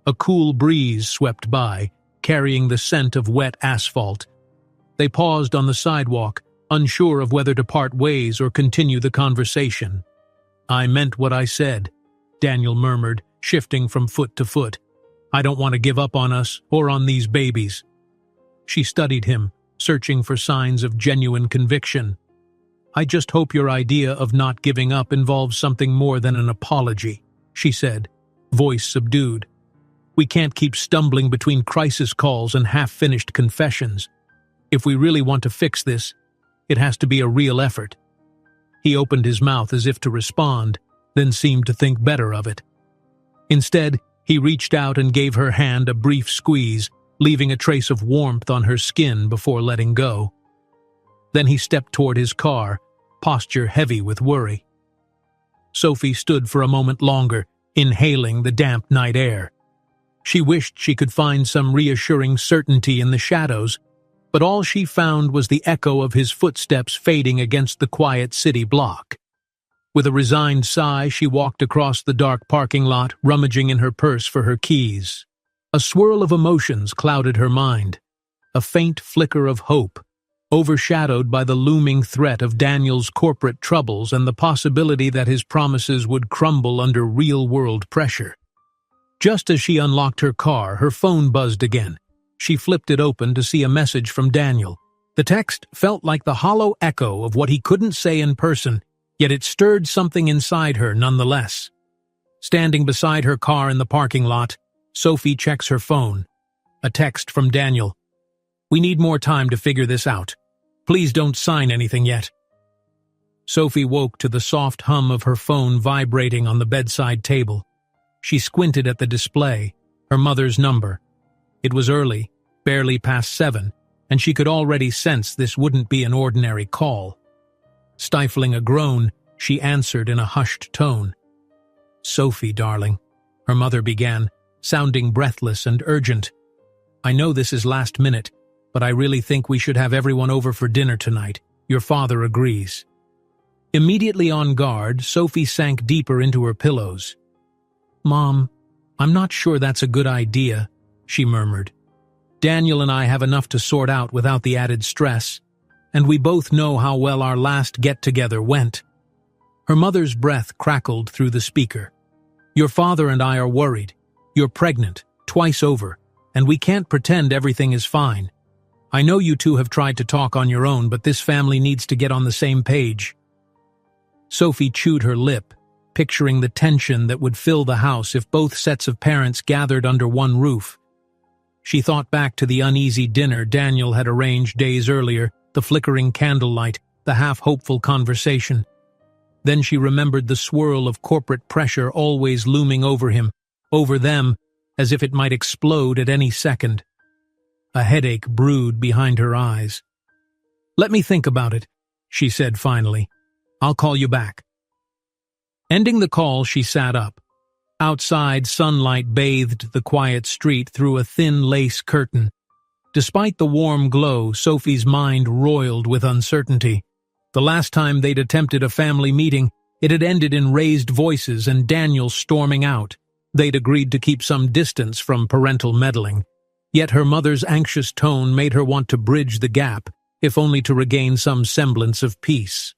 A cool breeze swept by, carrying the scent of wet asphalt. They paused on the sidewalk, unsure of whether to part ways or continue the conversation. "I meant what I said," Daniel murmured, shifting from foot to foot. "I don't want to give up on us or on these babies." She studied him, searching for signs of genuine conviction. "I just hope your idea of not giving up involves something more than an apology," she said, voice subdued. "We can't keep stumbling between crisis calls and half-finished confessions. If we really want to fix this, it has to be a real effort." He opened his mouth as if to respond, then seemed to think better of it. Instead, he reached out and gave her hand a brief squeeze, leaving a trace of warmth on her skin before letting go. Then he stepped toward his car, posture heavy with worry. Sophie stood for a moment longer, inhaling the damp night air. She wished she could find some reassuring certainty in the shadows, but all she found was the echo of his footsteps fading against the quiet city block. With a resigned sigh, she walked across the dark parking lot, rummaging in her purse for her keys. A swirl of emotions clouded her mind. A faint flicker of hope, overshadowed by the looming threat of Daniel's corporate troubles and the possibility that his promises would crumble under real-world pressure. Just as she unlocked her car, her phone buzzed again. She flipped it open to see a message from Daniel. The text felt like the hollow echo of what he couldn't say in person, yet it stirred something inside her nonetheless. Standing beside her car in the parking lot, Sophie checks her phone. A text from Daniel. "We need more time to figure this out. Please don't sign anything yet." Sophie woke to the soft hum of her phone vibrating on the bedside table. She squinted at the display, her mother's number. It was early, barely past 7, and she could already sense this wouldn't be an ordinary call. Stifling a groan, she answered in a hushed tone. "Sophie, darling," her mother began, sounding breathless and urgent. "I know this is last minute, but I really think we should have everyone over for dinner tonight. Your father agrees." Immediately on guard, Sophie sank deeper into her pillows. "Mom, I'm not sure that's a good idea," she murmured. "Daniel and I have enough to sort out without the added stress, and we both know how well our last get-together went." Her mother's breath crackled through the speaker. "Your father and I are worried. You're pregnant, twice over, and we can't pretend everything is fine. I know you two have tried to talk on your own, but this family needs to get on the same page. Sophie chewed her lip, picturing the tension that would fill the house if both sets of parents gathered under one roof. She thought back to the uneasy dinner Daniel had arranged days earlier, the flickering candlelight, the half-hopeful conversation. Then she remembered the swirl of corporate pressure always looming over him, over them, as if it might explode at any second. A headache brewed behind her eyes. "Let me think about it," she said finally. "I'll call you back." Ending the call, she sat up. Outside, sunlight bathed the quiet street through a thin lace curtain. Despite the warm glow, Sophie's mind roiled with uncertainty. The last time they'd attempted a family meeting, it had ended in raised voices and Daniel storming out. They'd agreed to keep some distance from parental meddling. Yet her mother's anxious tone made her want to bridge the gap, if only to regain some semblance of peace.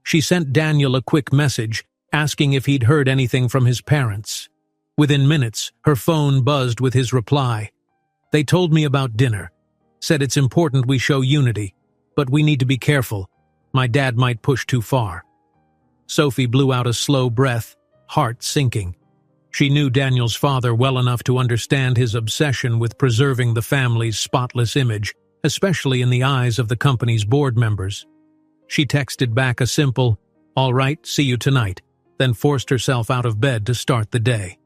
She sent Daniel a quick message, asking if he'd heard anything from his parents. Within minutes, her phone buzzed with his reply. "They told me about dinner. Said it's important we show unity, but we need to be careful. My dad might push too far." Sophie blew out a slow breath, heart sinking. She knew Daniel's father well enough to understand his obsession with preserving the family's spotless image, especially in the eyes of the company's board members. She texted back a simple, "All right, see you tonight," then forced herself out of bed to start the day.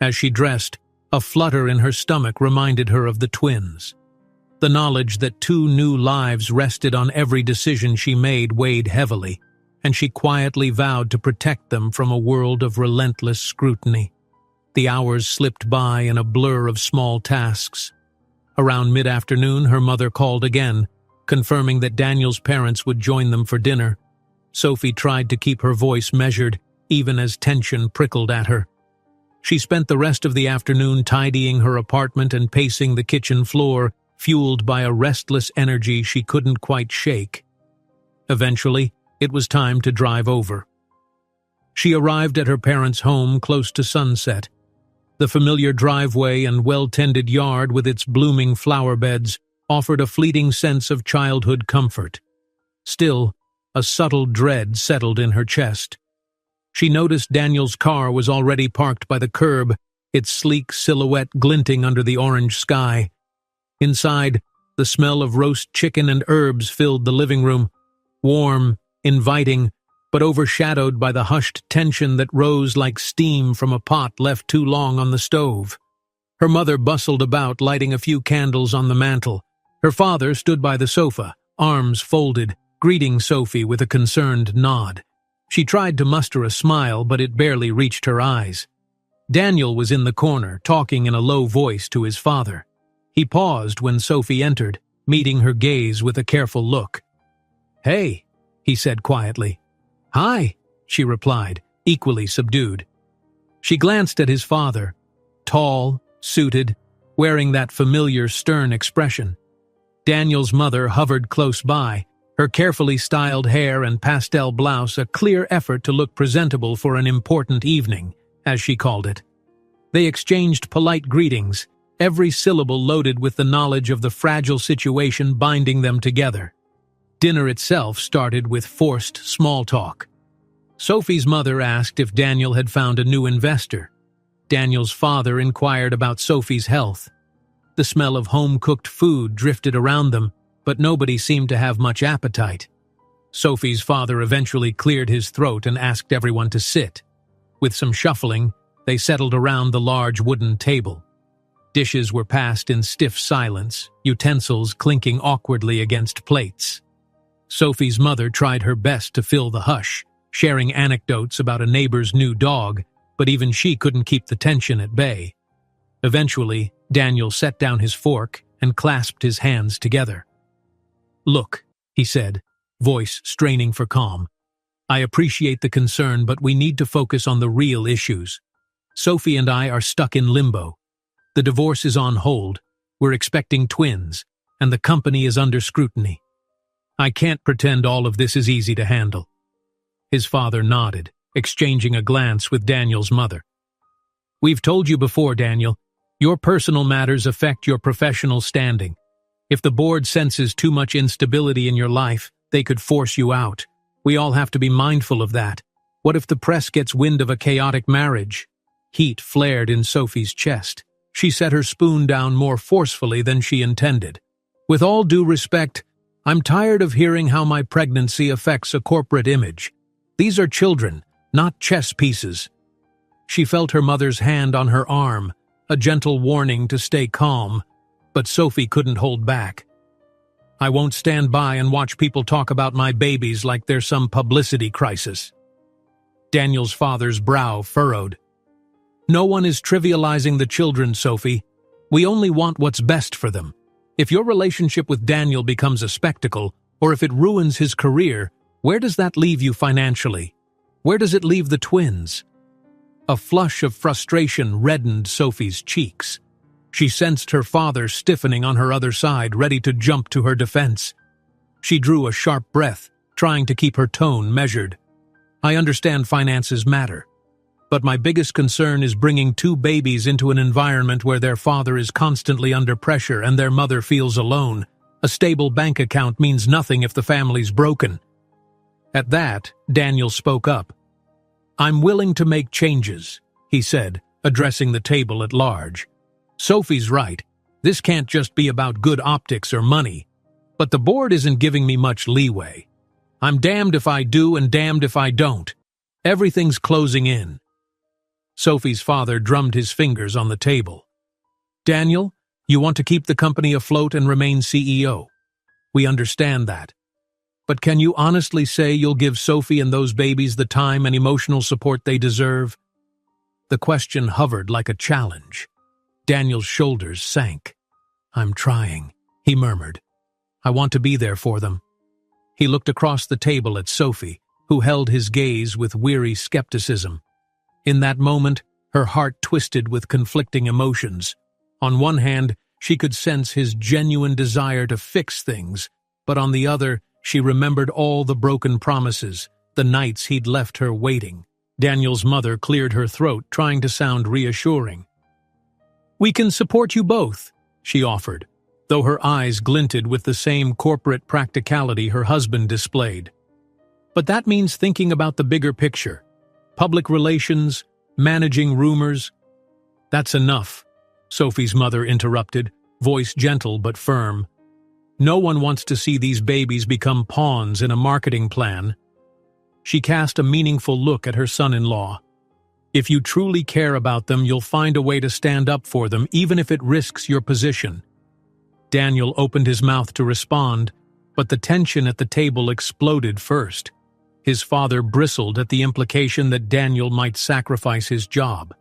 As she dressed, a flutter in her stomach reminded her of the twins. The knowledge that two new lives rested on every decision she made weighed heavily, and she quietly vowed to protect them from a world of relentless scrutiny. The hours slipped by in a blur of small tasks. Around mid-afternoon, her mother called again, confirming that Daniel's parents would join them for dinner. Sophie tried to keep her voice measured, even as tension prickled at her. She spent the rest of the afternoon tidying her apartment and pacing the kitchen floor, fueled by a restless energy she couldn't quite shake. Eventually, it was time to drive over. She arrived at her parents' home close to sunset. The familiar driveway and well-tended yard with its blooming flower beds offered a fleeting sense of childhood comfort. Still, a subtle dread settled in her chest. She noticed Daniel's car was already parked by the curb, its sleek silhouette glinting under the orange sky. Inside, the smell of roast chicken and herbs filled the living room, warm, inviting, but overshadowed by the hushed tension that rose like steam from a pot left too long on the stove. Her mother bustled about, lighting a few candles on the mantel. Her father stood by the sofa, arms folded, greeting Sophie with a concerned nod. She tried to muster a smile, but it barely reached her eyes. Daniel was in the corner, talking in a low voice to his father. He paused when Sophie entered, meeting her gaze with a careful look. "Hey," he said quietly. "Hi," she replied, equally subdued. She glanced at his father, tall, suited, wearing that familiar stern expression. Daniel's mother hovered close by, her carefully styled hair and pastel blouse a clear effort to look presentable for an important evening, as she called it. They exchanged polite greetings, every syllable loaded with the knowledge of the fragile situation binding them together. Dinner itself started with forced small talk. Sophie's mother asked if Daniel had found a new investor. Daniel's father inquired about Sophie's health. The smell of home-cooked food drifted around them, but nobody seemed to have much appetite. Sophie's father eventually cleared his throat and asked everyone to sit. With some shuffling, they settled around the large wooden table. Dishes were passed in stiff silence, utensils clinking awkwardly against plates. Sophie's mother tried her best to fill the hush, sharing anecdotes about a neighbor's new dog, but even she couldn't keep the tension at bay. Eventually, Daniel set down his fork and clasped his hands together. "Look," he said, voice straining for calm. "I appreciate the concern, but we need to focus on the real issues. Sophie and I are stuck in limbo. The divorce is on hold, we're expecting twins, and the company is under scrutiny. I can't pretend all of this is easy to handle." His father nodded, exchanging a glance with Daniel's mother. "We've told you before, Daniel, your personal matters affect your professional standing. If the board senses too much instability in your life, they could force you out. We all have to be mindful of that. What if the press gets wind of a chaotic marriage? Heat flared in Sophie's chest. She set her spoon down more forcefully than she intended. With all due respect, I'm tired of hearing how my pregnancy affects a corporate image. These are children, not chess pieces. She felt her mother's hand on her arm, a gentle warning to stay calm, but Sophie couldn't hold back. I won't stand by and watch people talk about my babies like they're some publicity crisis. Daniel's father's brow furrowed. No one is trivializing the children, Sophie. We only want what's best for them. If your relationship with Daniel becomes a spectacle, or if it ruins his career, where does that leave you financially? Where does it leave the twins? A flush of frustration reddened Sophie's cheeks. She sensed her father stiffening on her other side, ready to jump to her defense. She drew a sharp breath, trying to keep her tone measured. I understand finances matter, but my biggest concern is bringing two babies into an environment where their father is constantly under pressure and their mother feels alone. A stable bank account means nothing if the family's broken. At that, Daniel spoke up. I'm willing to make changes, he said, addressing the table at large. Sophie's right. This can't just be about good optics or money. But the board isn't giving me much leeway. I'm damned if I do and damned if I don't. Everything's closing in. Sophie's father drummed his fingers on the table. Daniel, you want to keep the company afloat and remain CEO. We understand that. But can you honestly say you'll give Sophie and those babies the time and emotional support they deserve? The question hovered like a challenge. Daniel's shoulders sank. I'm trying, he murmured. I want to be there for them. He looked across the table at Sophie, who held his gaze with weary skepticism. In that moment, her heart twisted with conflicting emotions. On one hand, she could sense his genuine desire to fix things, but on the other, she remembered all the broken promises, the nights he'd left her waiting. Daniel's mother cleared her throat, trying to sound reassuring. We can support you both, she offered, though her eyes glinted with the same corporate practicality her husband displayed. But that means thinking about the bigger picture. Public relations, managing rumors. That's enough, Sophie's mother interrupted, voice gentle but firm. No one wants to see these babies become pawns in a marketing plan. She cast a meaningful look at her son-in-law. If you truly care about them, you'll find a way to stand up for them, even if it risks your position. Daniel opened his mouth to respond, but the tension at the table exploded first. His father bristled at the implication that Daniel might sacrifice his job.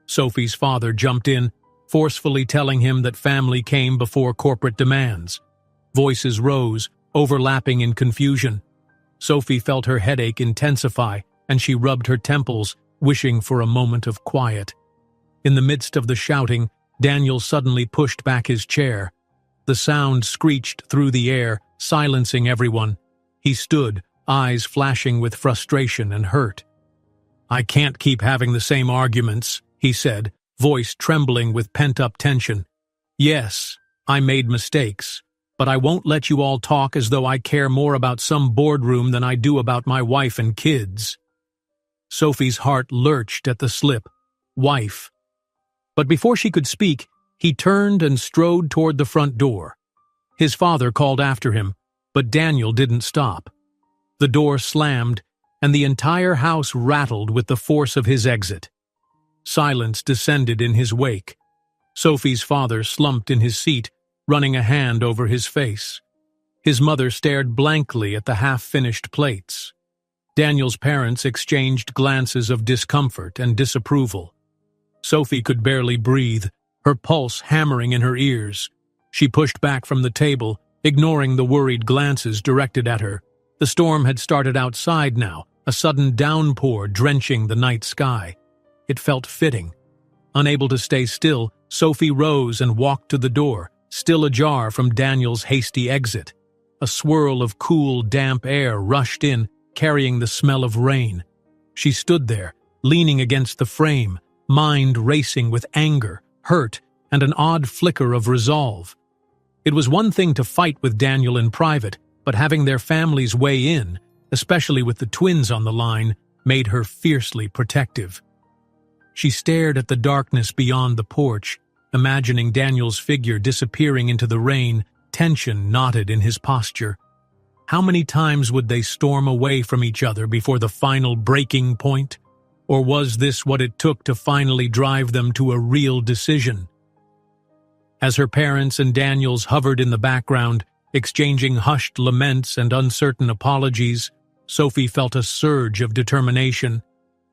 Sophie's father jumped in, forcefully telling him that family came before corporate demands. Voices rose, overlapping in confusion. Sophie felt her headache intensify, and she rubbed her temples, wishing for a moment of quiet. In the midst of the shouting, Daniel suddenly pushed back his chair. The sound screeched through the air, silencing everyone. He stood, eyes flashing with frustration and hurt. I can't keep having the same arguments, he said, voice trembling with pent-up tension. Yes, I made mistakes, but I won't let you all talk as though I care more about some boardroom than I do about my wife and kids. Sophie's heart lurched at the slip. Wife. But before she could speak, he turned and strode toward the front door. His father called after him, but Daniel didn't stop. The door slammed, and the entire house rattled with the force of his exit. Silence descended in his wake. Sophie's father slumped in his seat, running a hand over his face. His mother stared blankly at the half-finished plates. Daniel's parents exchanged glances of discomfort and disapproval. Sophie could barely breathe, her pulse hammering in her ears. She pushed back from the table, ignoring the worried glances directed at her. The storm had started outside now, a sudden downpour drenching the night sky. It felt fitting. Unable to stay still, Sophie rose and walked to the door, still ajar from Daniel's hasty exit. A swirl of cool, damp air rushed in, carrying the smell of rain. She stood there, leaning against the frame, mind racing with anger, hurt, and an odd flicker of resolve. It was one thing to fight with Daniel in private, but having their families weigh in, especially with the twins on the line, made her fiercely protective. She stared at the darkness beyond the porch, imagining Daniel's figure disappearing into the rain, tension knotted in his posture. How many times would they storm away from each other before the final breaking point? Or was this what it took to finally drive them to a real decision? As her parents and Daniels hovered in the background, exchanging hushed laments and uncertain apologies, Sophie felt a surge of determination.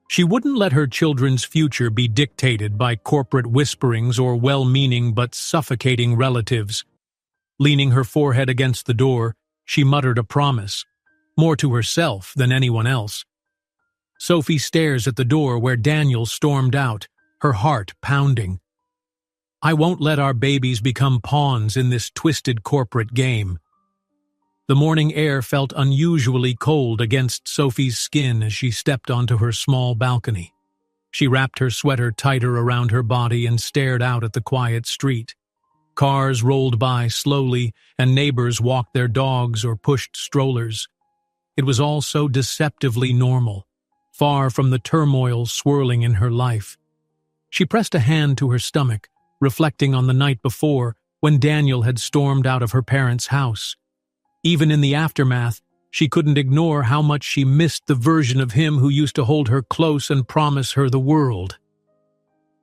She wouldn't let her children's future be dictated by corporate whisperings or well-meaning but suffocating relatives. Leaning her forehead against the door, she muttered a promise, more to herself than anyone else. Sophie stares at the door where Daniel stormed out, her heart pounding. I won't let our babies become pawns in this twisted corporate game. The morning air felt unusually cold against Sophie's skin as she stepped onto her small balcony. She wrapped her sweater tighter around her body and stared out at the quiet street. Cars rolled by slowly, and neighbors walked their dogs or pushed strollers. It was all so deceptively normal, far from the turmoil swirling in her life. She pressed a hand to her stomach, reflecting on the night before when Daniel had stormed out of her parents' house. Even in the aftermath, she couldn't ignore how much she missed the version of him who used to hold her close and promise her the world.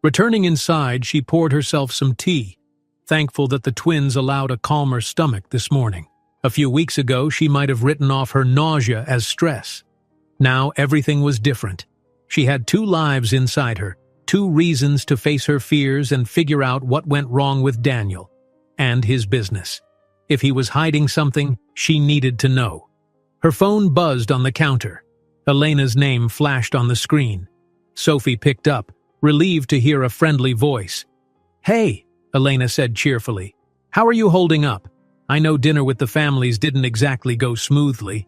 Returning inside, she poured herself some tea, thankful that the twins allowed a calmer stomach this morning. A few weeks ago, she might have written off her nausea as stress. Now everything was different. She had 2 lives inside her, 2 reasons to face her fears and figure out what went wrong with Daniel and his business. If he was hiding something, she needed to know. Her phone buzzed on the counter. Elena's name flashed on the screen. Sophie picked up, relieved to hear a friendly voice. Hey, Elena said cheerfully. How are you holding up? I know dinner with the families didn't exactly go smoothly.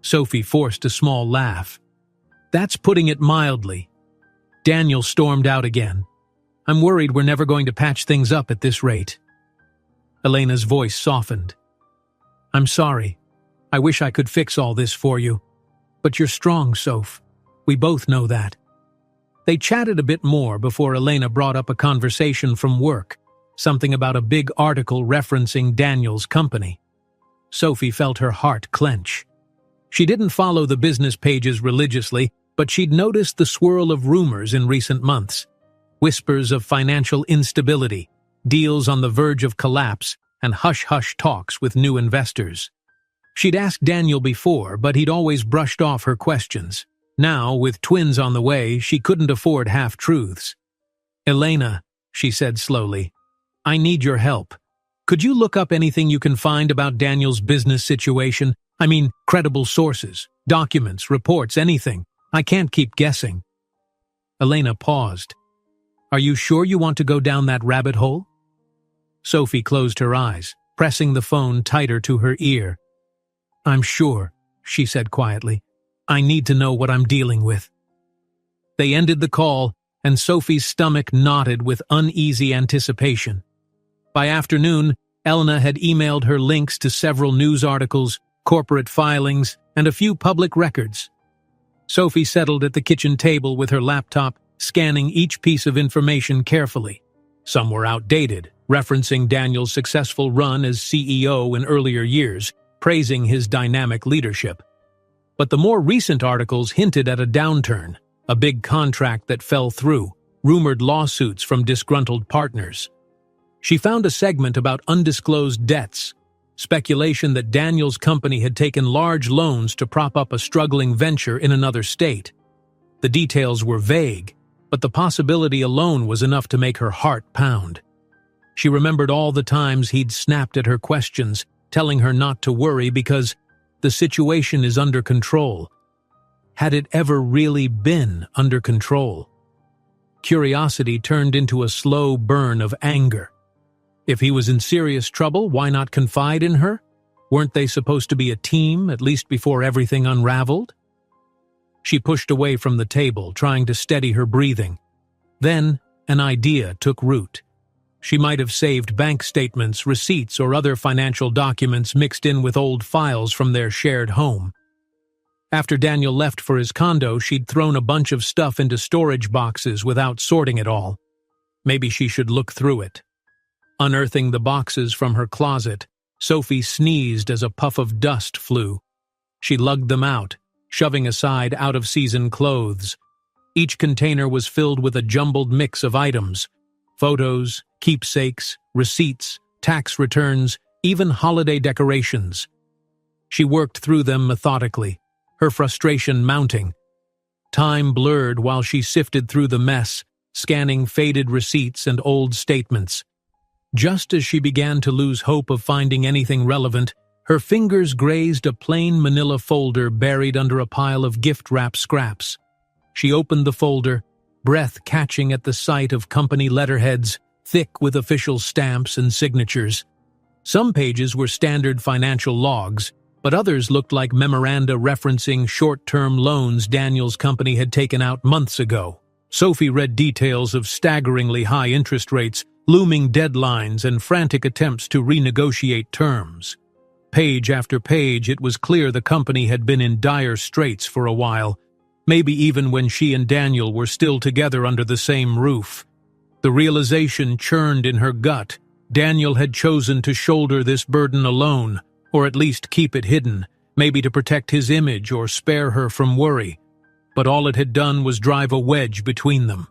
Sophie forced a small laugh. That's putting it mildly. Daniel stormed out again. I'm worried we're never going to patch things up at this rate. Elena's voice softened. I'm sorry. I wish I could fix all this for you. But you're strong, Soph. We both know that. They chatted a bit more before Elena brought up a conversation from work, something about a big article referencing Daniel's company. Sophie felt her heart clench. She didn't follow the business pages religiously, but she'd noticed the swirl of rumors in recent months. Whispers of financial instability, deals on the verge of collapse, and hush-hush talks with new investors. She'd asked Daniel before, but he'd always brushed off her questions. Now, with twins on the way, she couldn't afford half-truths. Elena, she said slowly, I need your help. Could you look up anything you can find about Daniel's business situation? I mean, credible sources, documents, reports, anything. I can't keep guessing. Elena paused. Are you sure you want to go down that rabbit hole? Sophie closed her eyes, pressing the phone tighter to her ear. I'm sure, she said quietly. I need to know what I'm dealing with. They ended the call, and Sophie's stomach knotted with uneasy anticipation. By afternoon, Elena had emailed her links to several news articles, corporate filings, and a few public records. Sophie settled at the kitchen table with her laptop, scanning each piece of information carefully. Some were outdated, referencing Daniel's successful run as CEO in earlier years, praising his dynamic leadership. But the more recent articles hinted at a downturn, a big contract that fell through, rumored lawsuits from disgruntled partners. She found a segment about undisclosed debts, speculation that Daniel's company had taken large loans to prop up a struggling venture in another state. The details were vague, but the possibility alone was enough to make her heart pound. She remembered all the times he'd snapped at her questions, telling her not to worry because the situation is under control. Had it ever really been under control? Curiosity turned into a slow burn of anger. If he was in serious trouble, why not confide in her? Weren't they supposed to be a team, at least before everything unraveled? She pushed away from the table, trying to steady her breathing. Then, an idea took root. She might have saved bank statements, receipts, or other financial documents mixed in with old files from their shared home. After Daniel left for his condo, she'd thrown a bunch of stuff into storage boxes without sorting it all. Maybe she should look through it. Unearthing the boxes from her closet, Sophie sneezed as a puff of dust flew. She lugged them out, shoving aside out-of-season clothes. Each container was filled with a jumbled mix of items: photos, keepsakes, receipts, tax returns, even holiday decorations. She worked through them methodically, her frustration mounting. Time blurred while she sifted through the mess, scanning faded receipts and old statements. Just as she began to lose hope of finding anything relevant, her fingers grazed a plain manila folder buried under a pile of gift-wrap scraps. She opened the folder, breath catching at the sight of company letterheads, thick with official stamps and signatures. Some pages were standard financial logs, but others looked like memoranda referencing short-term loans Daniel's company had taken out months ago. Sophie read details of staggeringly high interest rates, looming deadlines, and frantic attempts to renegotiate terms. Page after page, it was clear the company had been in dire straits for a while, maybe even when she and Daniel were still together under the same roof. The realization churned in her gut. Daniel had chosen to shoulder this burden alone, or at least keep it hidden, maybe to protect his image or spare her from worry. But all it had done was drive a wedge between them.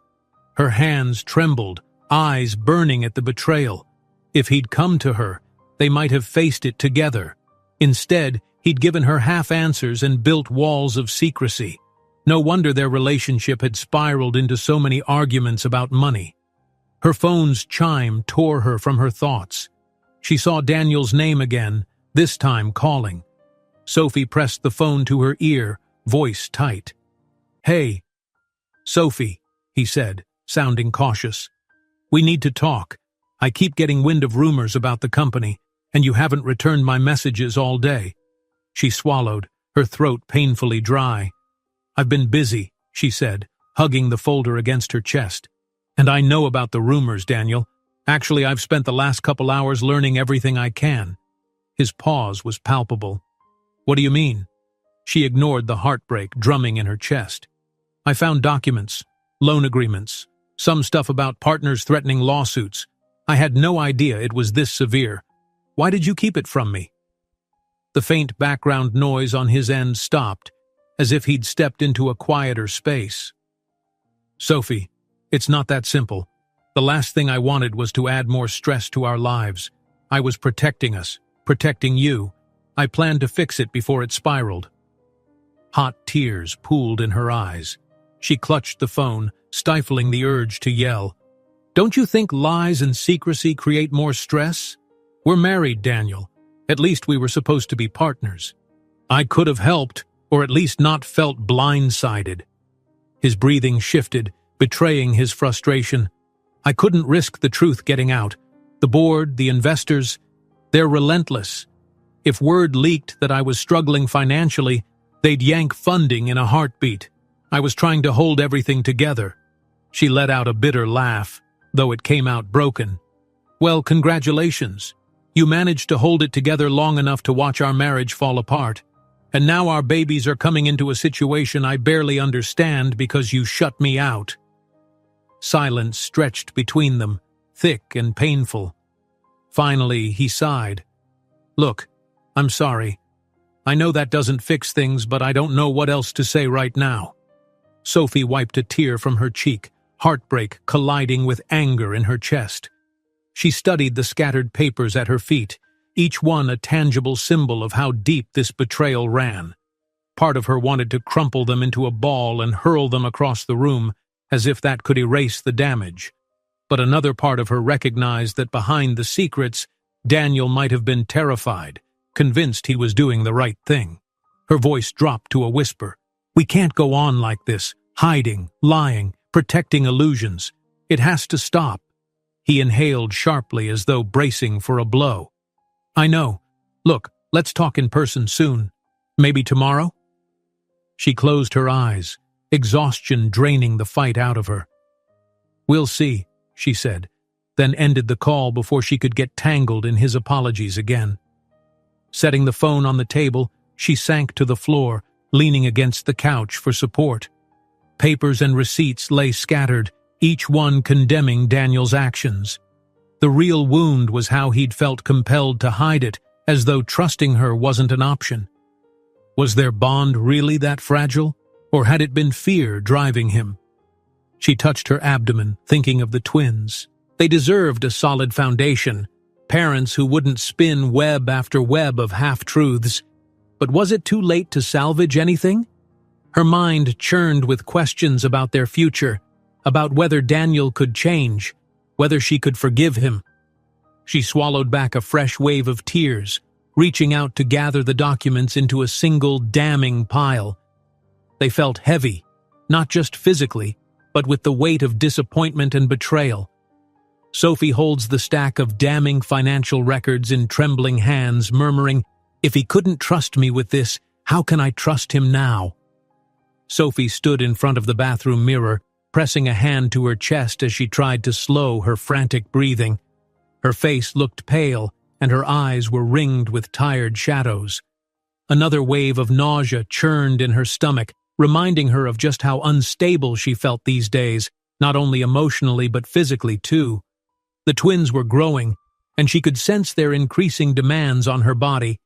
Her hands trembled, eyes burning at the betrayal. If he'd come to her, they might have faced it together. Instead, he'd given her half answers and built walls of secrecy. No wonder their relationship had spiraled into so many arguments about money. Her phone's chime tore her from her thoughts. She saw Daniel's name again, this time calling. Sophie pressed the phone to her ear, voice tight. "Hey, Sophie," he said, sounding cautious. "We need to talk. I keep getting wind of rumors about the company, and you haven't returned my messages all day." She swallowed, her throat painfully dry. "I've been busy," she said, hugging the folder against her chest. "And I know about the rumors, Daniel. Actually, I've spent the last couple hours learning everything I can." His pause was palpable. "What do you mean?" She ignored the heartbreak drumming in her chest. "I found documents, loan agreements, some stuff about partners threatening lawsuits. I had no idea it was this severe. Why did you keep it from me?" The faint background noise on his end stopped, as if he'd stepped into a quieter space. "Sophie, it's not that simple. The last thing I wanted was to add more stress to our lives. I was protecting us, protecting you. I planned to fix it before it spiraled." Hot tears pooled in her eyes. She clutched the phone, stifling the urge to yell. "Don't you think lies and secrecy create more stress? We're married, Daniel. At least we were supposed to be partners. I could have helped, or at least not felt blindsided." His breathing shifted, betraying his frustration. "I couldn't risk the truth getting out. The board, the investors, they're relentless. If word leaked that I was struggling financially, they'd yank funding in a heartbeat. I was trying to hold everything together." She let out a bitter laugh, though it came out broken. "Well, congratulations. You managed to hold it together long enough to watch our marriage fall apart. And now our babies are coming into a situation I barely understand because you shut me out." Silence stretched between them, thick and painful. Finally, he sighed. "Look, I'm sorry. I know that doesn't fix things, but I don't know what else to say right now." Sophie wiped a tear from her cheek, heartbreak colliding with anger in her chest. She studied the scattered papers at her feet, each one a tangible symbol of how deep this betrayal ran. Part of her wanted to crumple them into a ball and hurl them across the room, as if that could erase the damage. But another part of her recognized that behind the secrets, Daniel might have been terrified, convinced he was doing the right thing. Her voice dropped to a whisper. "We can't go on like this, hiding, lying, protecting illusions. It has to stop." He inhaled sharply as though bracing for a blow. "I know. Look, let's talk in person soon. Maybe tomorrow?" She closed her eyes, exhaustion draining the fight out of her. "We'll see," she said, then ended the call before she could get tangled in his apologies again. Setting the phone on the table, she sank to the floor, leaning against the couch for support. Papers and receipts lay scattered, each one condemning Daniel's actions. The real wound was how he'd felt compelled to hide it, as though trusting her wasn't an option. Was their bond really that fragile, or had it been fear driving him? She touched her abdomen, thinking of the twins. They deserved a solid foundation, parents who wouldn't spin web after web of half-truths. But was it too late to salvage anything? Her mind churned with questions about their future, about whether Daniel could change, whether she could forgive him. She swallowed back a fresh wave of tears, reaching out to gather the documents into a single damning pile. They felt heavy, not just physically, but with the weight of disappointment and betrayal. Sophie holds the stack of damning financial records in trembling hands, murmuring, "If he couldn't trust me with this, how can I trust him now?" Sophie stood in front of the bathroom mirror, pressing a hand to her chest as she tried to slow her frantic breathing. Her face looked pale, and her eyes were ringed with tired shadows. Another wave of nausea churned in her stomach, reminding her of just how unstable she felt these days, not only emotionally but physically too. The twins were growing, and she could sense their increasing demands on her body.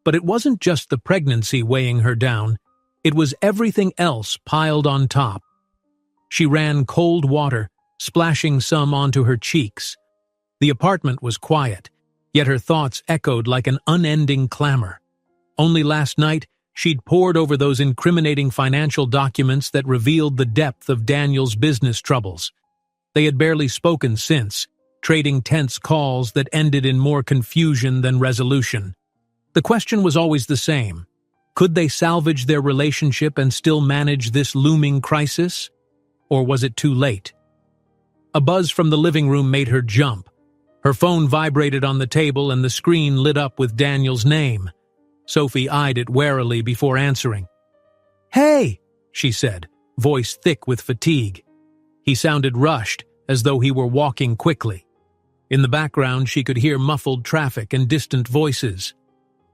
But it wasn't just the pregnancy weighing her down, it was everything else piled on top. She ran cold water, splashing some onto her cheeks. The apartment was quiet, yet her thoughts echoed like an unending clamor. Only last night, she'd pored over those incriminating financial documents that revealed the depth of Daniel's business troubles. They had barely spoken since, trading tense calls that ended in more confusion than resolution. The question was always the same. Could they salvage their relationship and still manage this looming crisis? Or was it too late? A buzz from the living room made her jump. Her phone vibrated on the table and the screen lit up with Daniel's name. Sophie eyed it warily before answering. "Hey," she said, voice thick with fatigue. He sounded rushed, as though he were walking quickly. In the background, she could hear muffled traffic and distant voices.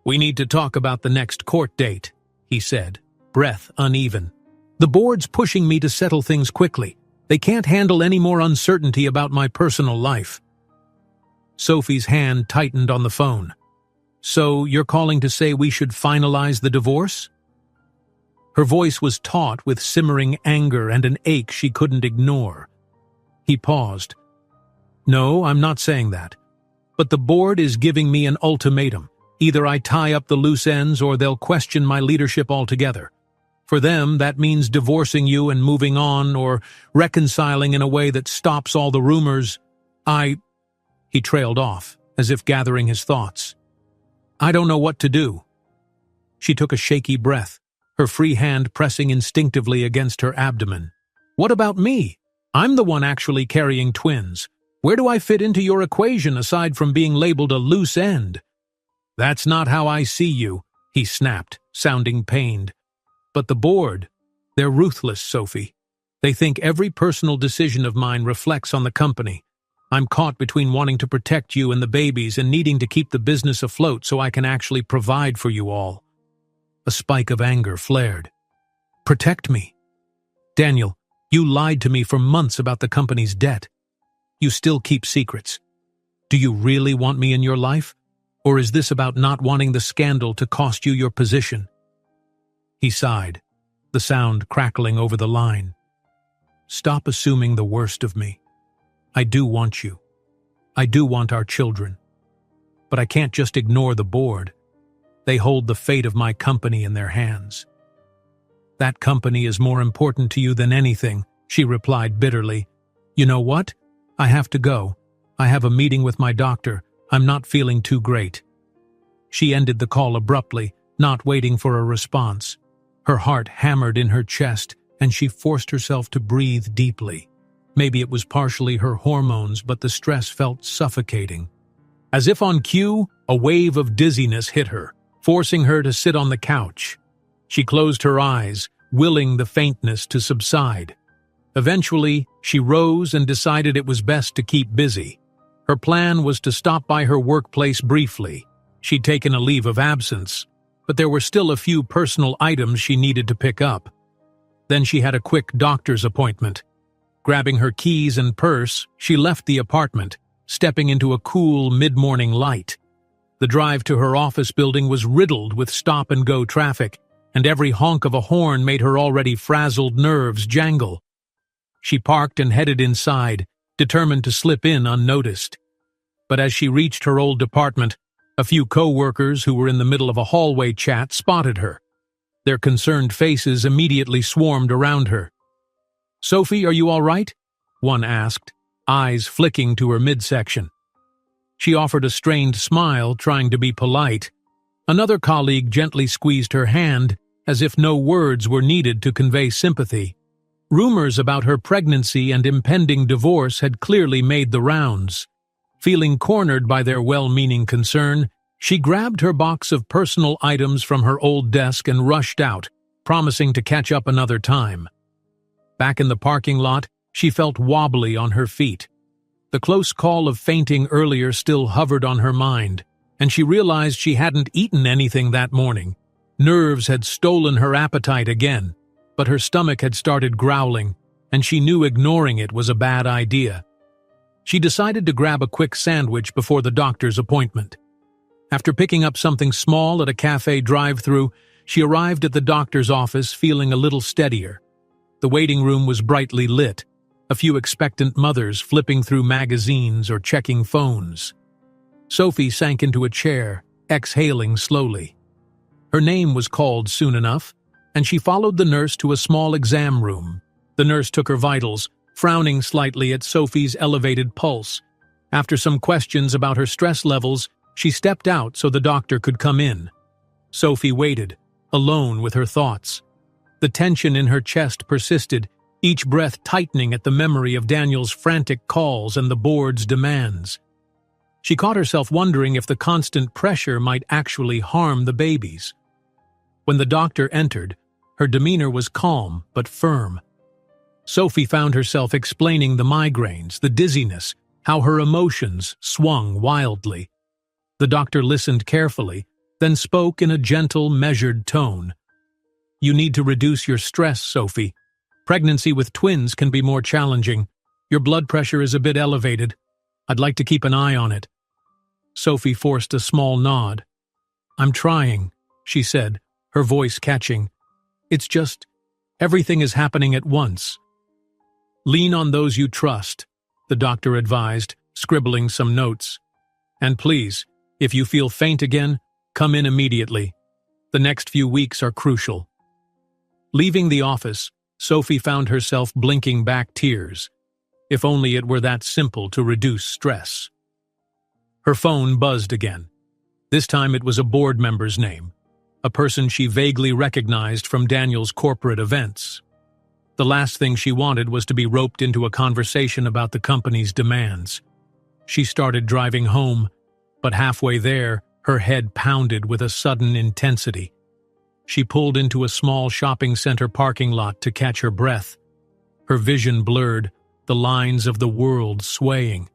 "We need to talk about the next court date," he said, breath uneven. "The board's pushing me to settle things quickly. They can't handle any more uncertainty about my personal life." Sophie's hand tightened on the phone. "So you're calling to say we should finalize the divorce?" Her voice was taut with simmering anger and an ache she couldn't ignore. He paused. "No, I'm not saying that. But the board is giving me an ultimatum. Either I tie up the loose ends or they'll question my leadership altogether. For them, that means divorcing you and moving on, or reconciling in a way that stops all the rumors. He trailed off, as if gathering his thoughts. "I don't know what to do." She took a shaky breath, her free hand pressing instinctively against her abdomen. "What about me? I'm the one actually carrying twins. Where do I fit into your equation aside from being labeled a loose end?" "That's not how I see you," he snapped, sounding pained. "But the board, they're ruthless, Sophie. They think every personal decision of mine reflects on the company. I'm caught between wanting to protect you and the babies and needing to keep the business afloat so I can actually provide for you all." A spike of anger flared. "Protect me? Daniel, you lied to me for months about the company's debt. You still keep secrets. Do you really want me in your life? Or is this about not wanting the scandal to cost you your position?" He sighed, the sound crackling over the line. "Stop assuming the worst of me. I do want you. I do want our children. But I can't just ignore the board. They hold the fate of my company in their hands." "That company is more important to you than anything," she replied bitterly. "You know what? I have to go. I have a meeting with my doctor. I'm not feeling too great." She ended the call abruptly, not waiting for a response. Her heart hammered in her chest, and she forced herself to breathe deeply. Maybe it was partially her hormones, but the stress felt suffocating. As if on cue, a wave of dizziness hit her, forcing her to sit on the couch. She closed her eyes, willing the faintness to subside. Eventually, she rose and decided it was best to keep busy. Her plan was to stop by her workplace briefly. She'd taken a leave of absence. but there were still a few personal items she needed to pick up. Then she had a quick doctor's appointment. Grabbing her keys and purse, she left the apartment, stepping into a cool mid-morning light. The drive to her office building was riddled with stop-and-go traffic, and every honk of a horn made her already frazzled nerves jangle. She parked and headed inside, determined to slip in unnoticed. But as she reached her old apartment, a few co-workers who were in the middle of a hallway chat spotted her. Their concerned faces immediately swarmed around her. "Sophie, are you all right?" one asked, eyes flicking to her midsection. She offered a strained smile, trying to be polite. Another colleague gently squeezed her hand, as if no words were needed to convey sympathy. Rumors about her pregnancy and impending divorce had clearly made the rounds. Feeling cornered by their well-meaning concern, she grabbed her box of personal items from her old desk and rushed out, promising to catch up another time. Back in the parking lot, she felt wobbly on her feet. The close call of fainting earlier still hovered on her mind, and she realized she hadn't eaten anything that morning. Nerves had stolen her appetite again, but her stomach had started growling, and she knew ignoring it was a bad idea. She decided to grab a quick sandwich before the doctor's appointment. After picking up something small at a cafe drive-thru, she arrived at the doctor's office feeling a little steadier. The waiting room was brightly lit, a few expectant mothers flipping through magazines or checking phones. Sophie sank into a chair, exhaling slowly. Her name was called soon enough, and she followed the nurse to a small exam room. The nurse took her vitals, frowning slightly at Sophie's elevated pulse. After some questions about her stress levels, she stepped out so the doctor could come in. Sophie waited, alone with her thoughts. The tension in her chest persisted, each breath tightening at the memory of Daniel's frantic calls and the board's demands. She caught herself wondering if the constant pressure might actually harm the babies. When the doctor entered, her demeanor was calm but firm. Sophie found herself explaining the migraines, the dizziness, how her emotions swung wildly. The doctor listened carefully, then spoke in a gentle, measured tone. "You need to reduce your stress, Sophie. Pregnancy with twins can be more challenging. Your blood pressure is a bit elevated. I'd like to keep an eye on it." Sophie forced a small nod. "I'm trying," she said, her voice catching. "It's just, everything is happening at once." "Lean on those you trust," the doctor advised, scribbling some notes. "And please, if you feel faint again, come in immediately. The next few weeks are crucial." Leaving the office, Sophie found herself blinking back tears. If only it were that simple to reduce stress. Her phone buzzed again. This time it was a board member's name, a person she vaguely recognized from Daniel's corporate events. The last thing she wanted was to be roped into a conversation about the company's demands. She started driving home, but halfway there, her head pounded with a sudden intensity. She pulled into a small shopping center parking lot to catch her breath. Her vision blurred, the lines of the world swaying.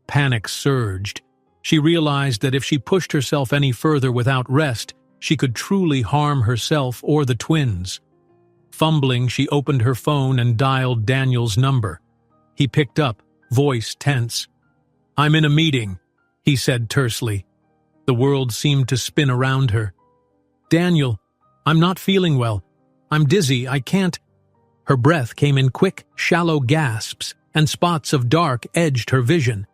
Panic surged. She realized that if she pushed herself any further without rest, she could truly harm herself or the twins. Fumbling, she opened her phone and dialed Daniel's number. He picked up, voice tense. "I'm in a meeting," he said tersely. The world seemed to spin around her. "Daniel, I'm not feeling well. I'm dizzy, I can't—" Her breath came in quick, shallow gasps, and spots of dark edged her vision.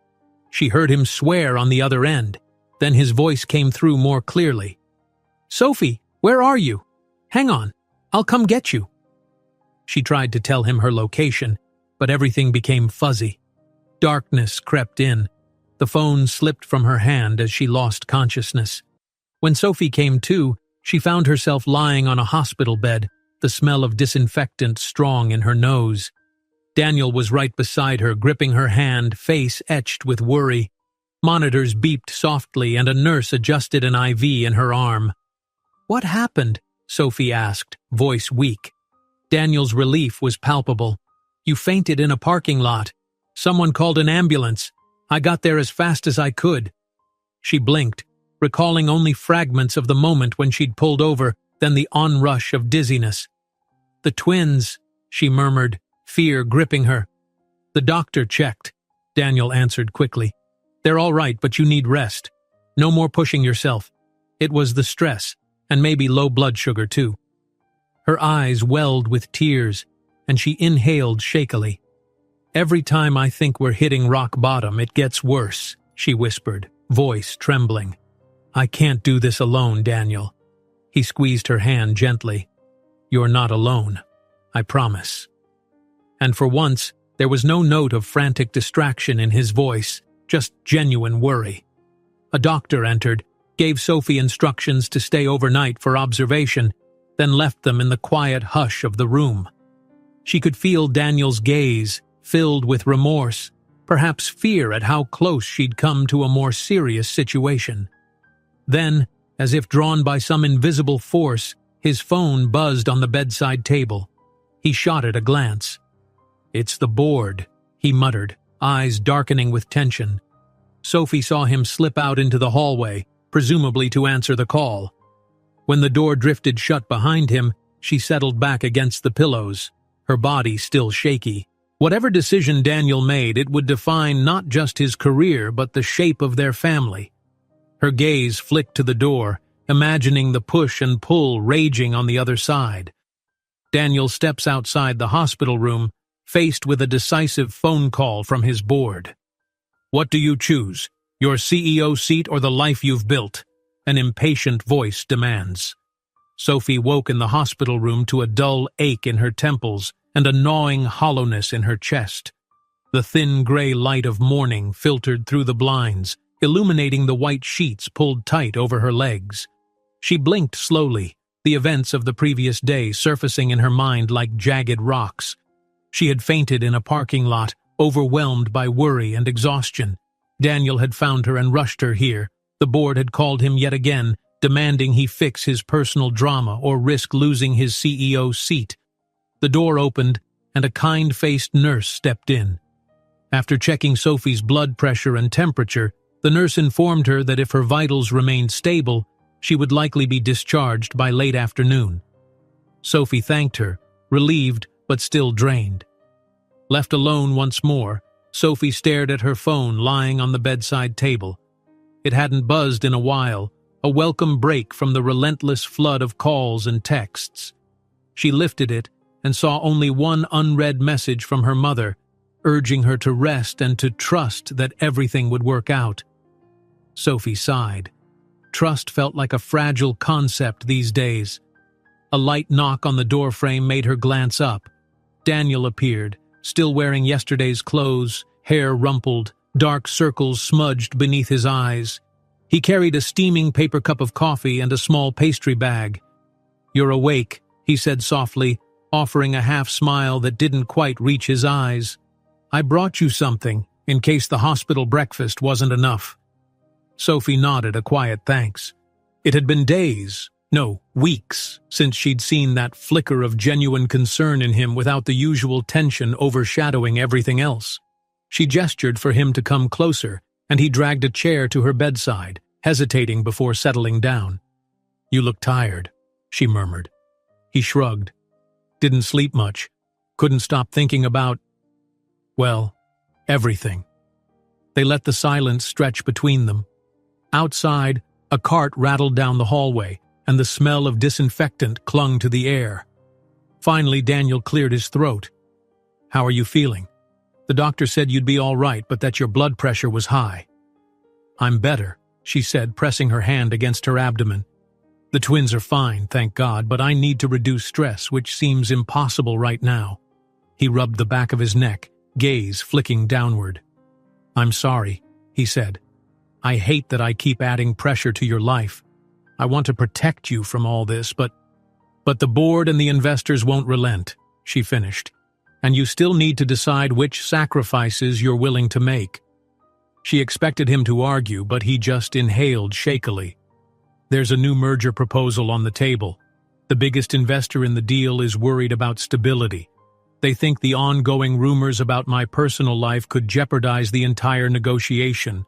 She heard him swear on the other end. Then his voice came through more clearly. "Sophie, where are you? Hang on, I'll come get you." She tried to tell him her location, but everything became fuzzy. Darkness crept in. The phone slipped from her hand as she lost consciousness. When Sophie came to, she found herself lying on a hospital bed, the smell of disinfectant strong in her nose. Daniel was right beside her, gripping her hand, face etched with worry. Monitors beeped softly and a nurse adjusted an IV in her arm. "What happened?" Sophie asked, voice weak. Daniel's relief was palpable. "You fainted in a parking lot. Someone called an ambulance. I got there as fast as I could." She blinked, recalling only fragments of the moment when she'd pulled over, then the onrush of dizziness. "The twins," she murmured, fear gripping her. "The doctor checked," Daniel answered quickly. "They're all right, but you need rest. No more pushing yourself. It was the stress, and maybe low blood sugar too." Her eyes welled with tears, and she inhaled shakily. "Every time I think we're hitting rock bottom, it gets worse," she whispered, voice trembling. "I can't do this alone, Daniel." He squeezed her hand gently. "You're not alone. I promise." And for once, there was no note of frantic distraction in his voice, just genuine worry. A doctor entered, gave Sophie instructions to stay overnight for observation, then left them in the quiet hush of the room. She could feel Daniel's gaze, filled with remorse, perhaps fear at how close she'd come to a more serious situation. Then, as if drawn by some invisible force, his phone buzzed on the bedside table. He shot it a glance. "It's the board," he muttered, eyes darkening with tension. Sophie saw him slip out into the hallway, presumably to answer the call. When the door drifted shut behind him, she settled back against the pillows, her body still shaky. Whatever decision Daniel made, it would define not just his career but the shape of their family. Her gaze flicked to the door, imagining the push and pull raging on the other side. Daniel steps outside the hospital room, faced with a decisive phone call from his board. "What do you choose, your CEO seat or the life you've built?" an impatient voice demands. Sophie woke in the hospital room to a dull ache in her temples and a gnawing hollowness in her chest. The thin gray light of morning filtered through the blinds, illuminating the white sheets pulled tight over her legs. She blinked slowly, the events of the previous day surfacing in her mind like jagged rocks. She had fainted in a parking lot, overwhelmed by worry and exhaustion. Daniel had found her and rushed her here. The board had called him yet again, demanding he fix his personal drama or risk losing his CEO seat. The door opened, and a kind-faced nurse stepped in. After checking Sophie's blood pressure and temperature, the nurse informed her that if her vitals remained stable, she would likely be discharged by late afternoon. Sophie thanked her, relieved but still drained. Left alone once more, Sophie stared at her phone lying on the bedside table. It hadn't buzzed in a while, a welcome break from the relentless flood of calls and texts. She lifted it and saw only one unread message from her mother, urging her to rest and to trust that everything would work out. Sophie sighed. Trust felt like a fragile concept these days. A light knock on the doorframe made her glance up. Daniel appeared, still wearing yesterday's clothes, hair rumpled, dark circles smudged beneath his eyes. He carried a steaming paper cup of coffee and a small pastry bag. "You're awake," he said softly, offering a half-smile that didn't quite reach his eyes. "I brought you something, in case the hospital breakfast wasn't enough." Sophie nodded a quiet thanks. It had been days, no, weeks, since she'd seen that flicker of genuine concern in him without the usual tension overshadowing everything else. She gestured for him to come closer, and he dragged a chair to her bedside, hesitating before settling down. "You look tired," she murmured. He shrugged. "Didn't sleep much. Couldn't stop thinking about, well, everything." They let the silence stretch between them. Outside, a cart rattled down the hallway, and the smell of disinfectant clung to the air. Finally, Daniel cleared his throat. "How are you feeling? The doctor said you'd be all right, but that your blood pressure was high." "I'm better," she said, pressing her hand against her abdomen. "The twins are fine, thank God, but I need to reduce stress, which seems impossible right now." He rubbed the back of his neck, gaze flicking downward. "I'm sorry," he said. "I hate that I keep adding pressure to your life. I want to protect you from all this, but the board and the investors won't relent," she finished. "And you still need to decide which sacrifices you're willing to make." She expected him to argue, but he just inhaled shakily. "There's a new merger proposal on the table. The biggest investor in the deal is worried about stability. They think the ongoing rumors about my personal life could jeopardize the entire negotiation.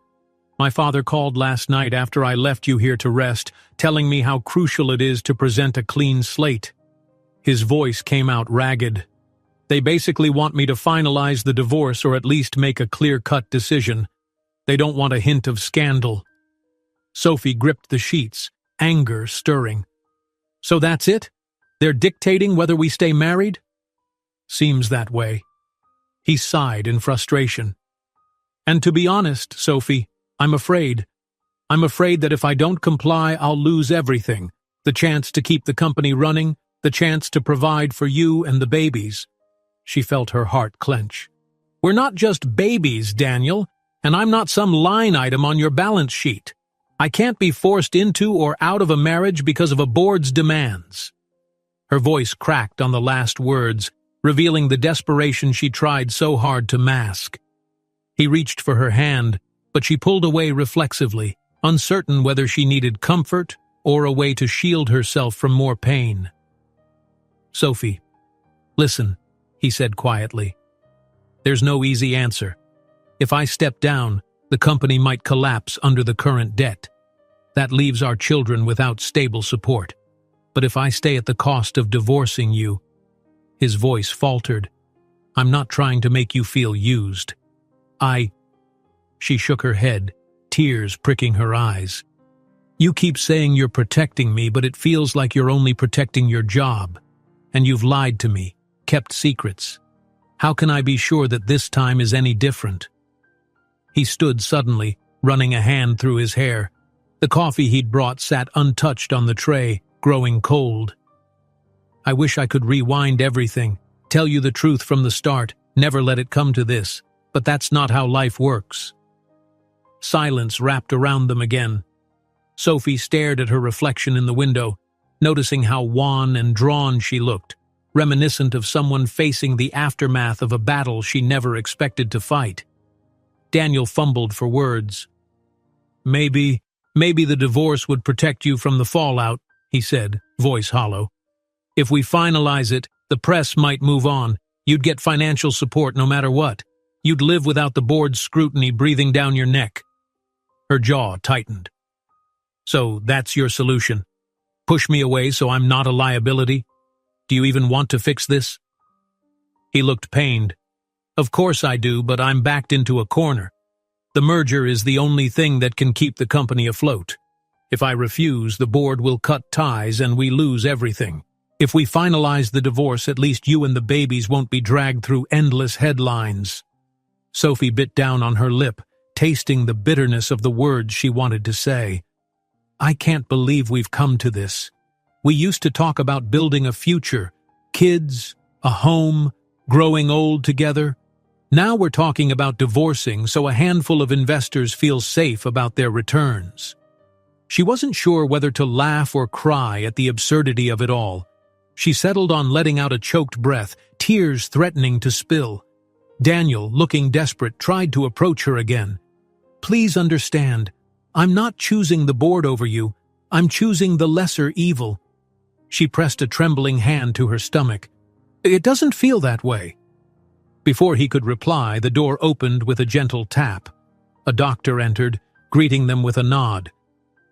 My father called last night after I left you here to rest, telling me how crucial it is to present a clean slate. His voice came out ragged. They basically want me to finalize the divorce or at least make a clear-cut decision. They don't want a hint of scandal. Sophie gripped the sheets, anger stirring. So that's it? They're dictating whether we stay married? Seems that way. He sighed in frustration. And to be honest, Sophie, I'm afraid. I'm afraid that if I don't comply, I'll lose everything. The chance to keep the company running, the chance to provide for you and the babies. She felt her heart clench. We're not just babies, Daniel, and I'm not some line item on your balance sheet. I can't be forced into or out of a marriage because of a board's demands. Her voice cracked on the last words, revealing the desperation she tried so hard to mask. He reached for her hand, but she pulled away reflexively, uncertain whether she needed comfort or a way to shield herself from more pain. Sophie, listen, he said quietly. There's no easy answer. If I step down, the company might collapse under the current debt. That leaves our children without stable support. But if I stay at the cost of divorcing you, his voice faltered. I'm not trying to make you feel used. She shook her head, tears pricking her eyes. You keep saying you're protecting me, but it feels like you're only protecting your job. And you've lied to me, kept secrets. How can I be sure that this time is any different? He stood suddenly, running a hand through his hair. The coffee he'd brought sat untouched on the tray, growing cold. I wish I could rewind everything, tell you the truth from the start, never let it come to this, but that's not how life works. Silence wrapped around them again. Sophie stared at her reflection in the window, noticing how wan and drawn she looked, reminiscent of someone facing the aftermath of a battle she never expected to fight. Daniel fumbled for words. Maybe the divorce would protect you from the fallout, he said, voice hollow. If we finalize it, the press might move on. You'd get financial support no matter what. You'd live without the board's scrutiny breathing down your neck. Her jaw tightened. So that's your solution? Push me away so I'm not a liability? Do you even want to fix this? He looked pained. Of course I do, but I'm backed into a corner. The merger is the only thing that can keep the company afloat. If I refuse, the board will cut ties and we lose everything. If we finalize the divorce, at least you and the babies won't be dragged through endless headlines. Sophie bit down on her lip, tasting the bitterness of the words she wanted to say. I can't believe we've come to this. We used to talk about building a future, kids, a home, growing old together. Now we're talking about divorcing so a handful of investors feel safe about their returns. She wasn't sure whether to laugh or cry at the absurdity of it all. She settled on letting out a choked breath, tears threatening to spill. Daniel, looking desperate, tried to approach her again. Please understand, I'm not choosing the board over you. I'm choosing the lesser evil. She pressed a trembling hand to her stomach. It doesn't feel that way. Before he could reply, the door opened with a gentle tap. A doctor entered, greeting them with a nod.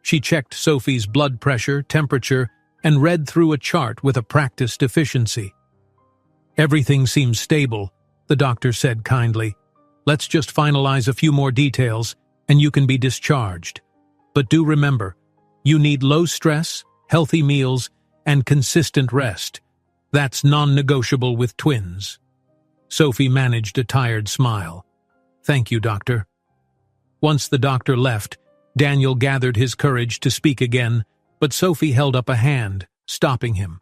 She checked Sophie's blood pressure, temperature, and read through a chart with a practiced efficiency. Everything seems stable, the doctor said kindly. Let's just finalize a few more details, and you can be discharged. But do remember, you need low stress, healthy meals, and consistent rest. That's non-negotiable with twins. Sophie managed a tired smile. Thank you, doctor. Once the doctor left, Daniel gathered his courage to speak again, but Sophie held up a hand, stopping him.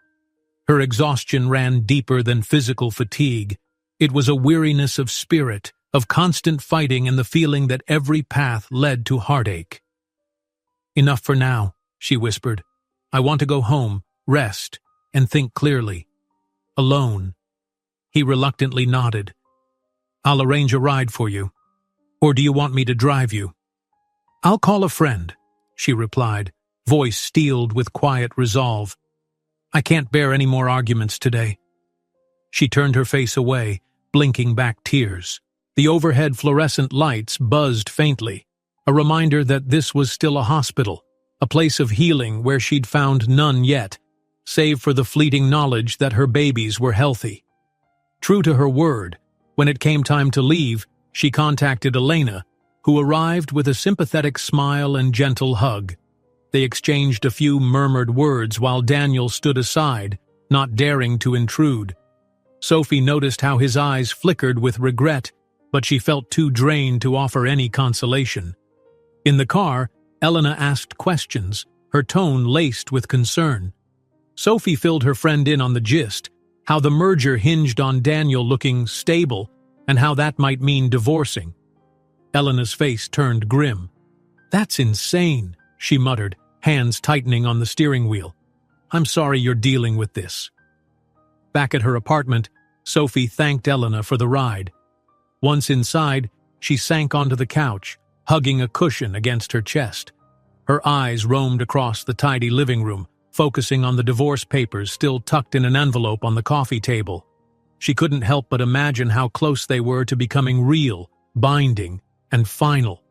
Her exhaustion ran deeper than physical fatigue. It was a weariness of spirit, of constant fighting and the feeling that every path led to heartache. Enough for now, she whispered. I want to go home, rest, and think clearly. Alone. He reluctantly nodded. I'll arrange a ride for you. Or do you want me to drive you? I'll call a friend, she replied, voice steeled with quiet resolve. I can't bear any more arguments today. She turned her face away, blinking back tears. The overhead fluorescent lights buzzed faintly. a reminder that this was still a hospital, a place of healing where she'd found none yet, save for the fleeting knowledge that her babies were healthy. True to her word, when it came time to leave, she contacted Elena, who arrived with a sympathetic smile and gentle hug. They exchanged a few murmured words while Daniel stood aside, not daring to intrude. Sophie noticed how his eyes flickered with regret, but she felt too drained to offer any consolation. In the car, Elena asked questions, her tone laced with concern. Sophie filled her friend in on the gist, how the merger hinged on Daniel looking stable and how that might mean divorcing. Elena's face turned grim. "That's insane," she muttered, hands tightening on the steering wheel. "I'm sorry you're dealing with this." Back at her apartment, Sophie thanked Elena for the ride. Once inside, she sank onto the couch, hugging a cushion against her chest. Her eyes roamed across the tidy living room, focusing on the divorce papers still tucked in an envelope on the coffee table. She couldn't help but imagine how close they were to becoming real, binding, and final.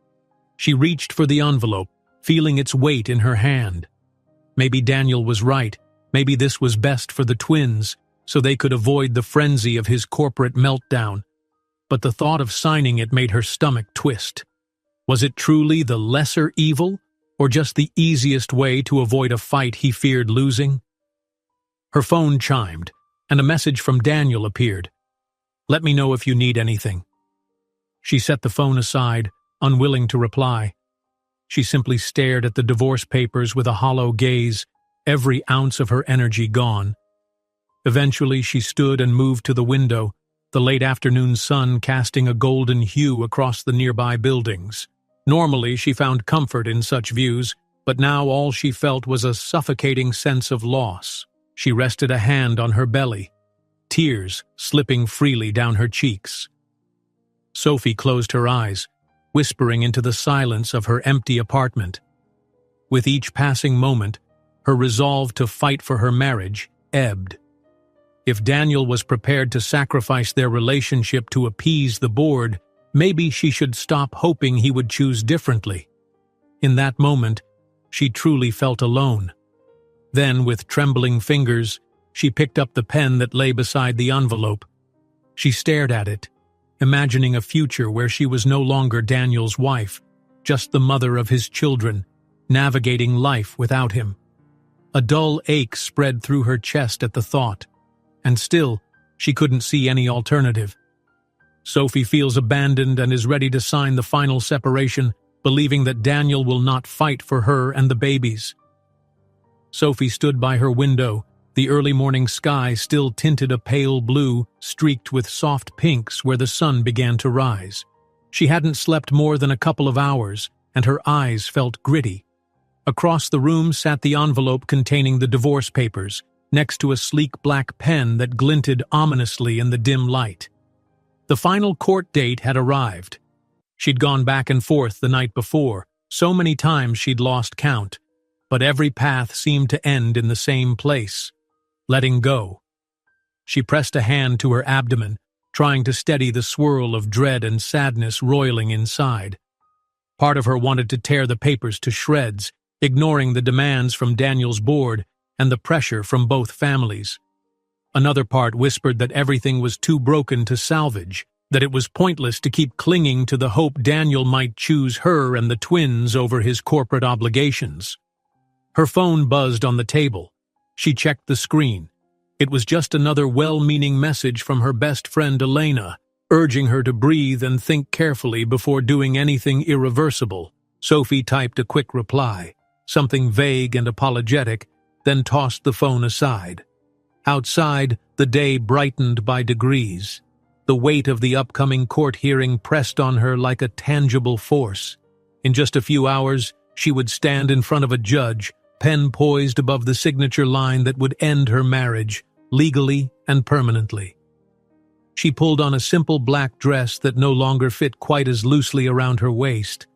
She reached for the envelope, feeling its weight in her hand. Maybe Daniel was right. Maybe this was best for the twins, so they could avoid the frenzy of his corporate meltdown. But the thought of signing it made her stomach twist. Was it truly the lesser evil, or just the easiest way to avoid a fight he feared losing? Her phone chimed, and a message from Daniel appeared. "Let me know if you need anything." She set the phone aside, unwilling to reply. She simply stared at the divorce papers with a hollow gaze, every ounce of her energy gone. Eventually she stood and moved to the window, the late afternoon sun casting a golden hue across the nearby buildings. Normally she found comfort in such views, but now all she felt was a suffocating sense of loss. She rested a hand on her belly, tears slipping freely down her cheeks. Sophie closed her eyes, whispering into the silence of her empty apartment. With each passing moment, her resolve to fight for her marriage ebbed. If Daniel was prepared to sacrifice their relationship to appease the board, maybe she should stop hoping he would choose differently. In that moment, she truly felt alone. Then, with trembling fingers, she picked up the pen that lay beside the envelope. She stared at it, imagining a future where she was no longer Daniel's wife, just the mother of his children, navigating life without him. A dull ache spread through her chest at the thought, and still, she couldn't see any alternative. Sophie feels abandoned and is ready to sign the final separation, believing that Daniel will not fight for her and the babies. Sophie stood by her window, the early morning sky still tinted a pale blue, streaked with soft pinks where the sun began to rise. She hadn't slept more than a couple of hours, and her eyes felt gritty. Across the room sat the envelope containing the divorce papers, next to a sleek black pen that glinted ominously in the dim light. The final court date had arrived. She'd gone back and forth the night before, so many times she'd lost count, but every path seemed to end in the same place, letting go. She pressed a hand to her abdomen, trying to steady the swirl of dread and sadness roiling inside. Part of her wanted to tear the papers to shreds, ignoring the demands from Daniel's board and the pressure from both families. Another part whispered that everything was too broken to salvage, that it was pointless to keep clinging to the hope Daniel might choose her and the twins over his corporate obligations. Her phone buzzed on the table. She checked the screen. It was just another well-meaning message from her best friend Elena, urging her to breathe and think carefully before doing anything irreversible. Sophie typed a quick reply, something vague and apologetic, then tossed the phone aside. Outside, the day brightened by degrees. The weight of the upcoming court hearing pressed on her like a tangible force. In just a few hours, she would stand in front of a judge, pen poised above the signature line that would end her marriage, legally and permanently. She pulled on a simple black dress that no longer fit quite as loosely around her waist.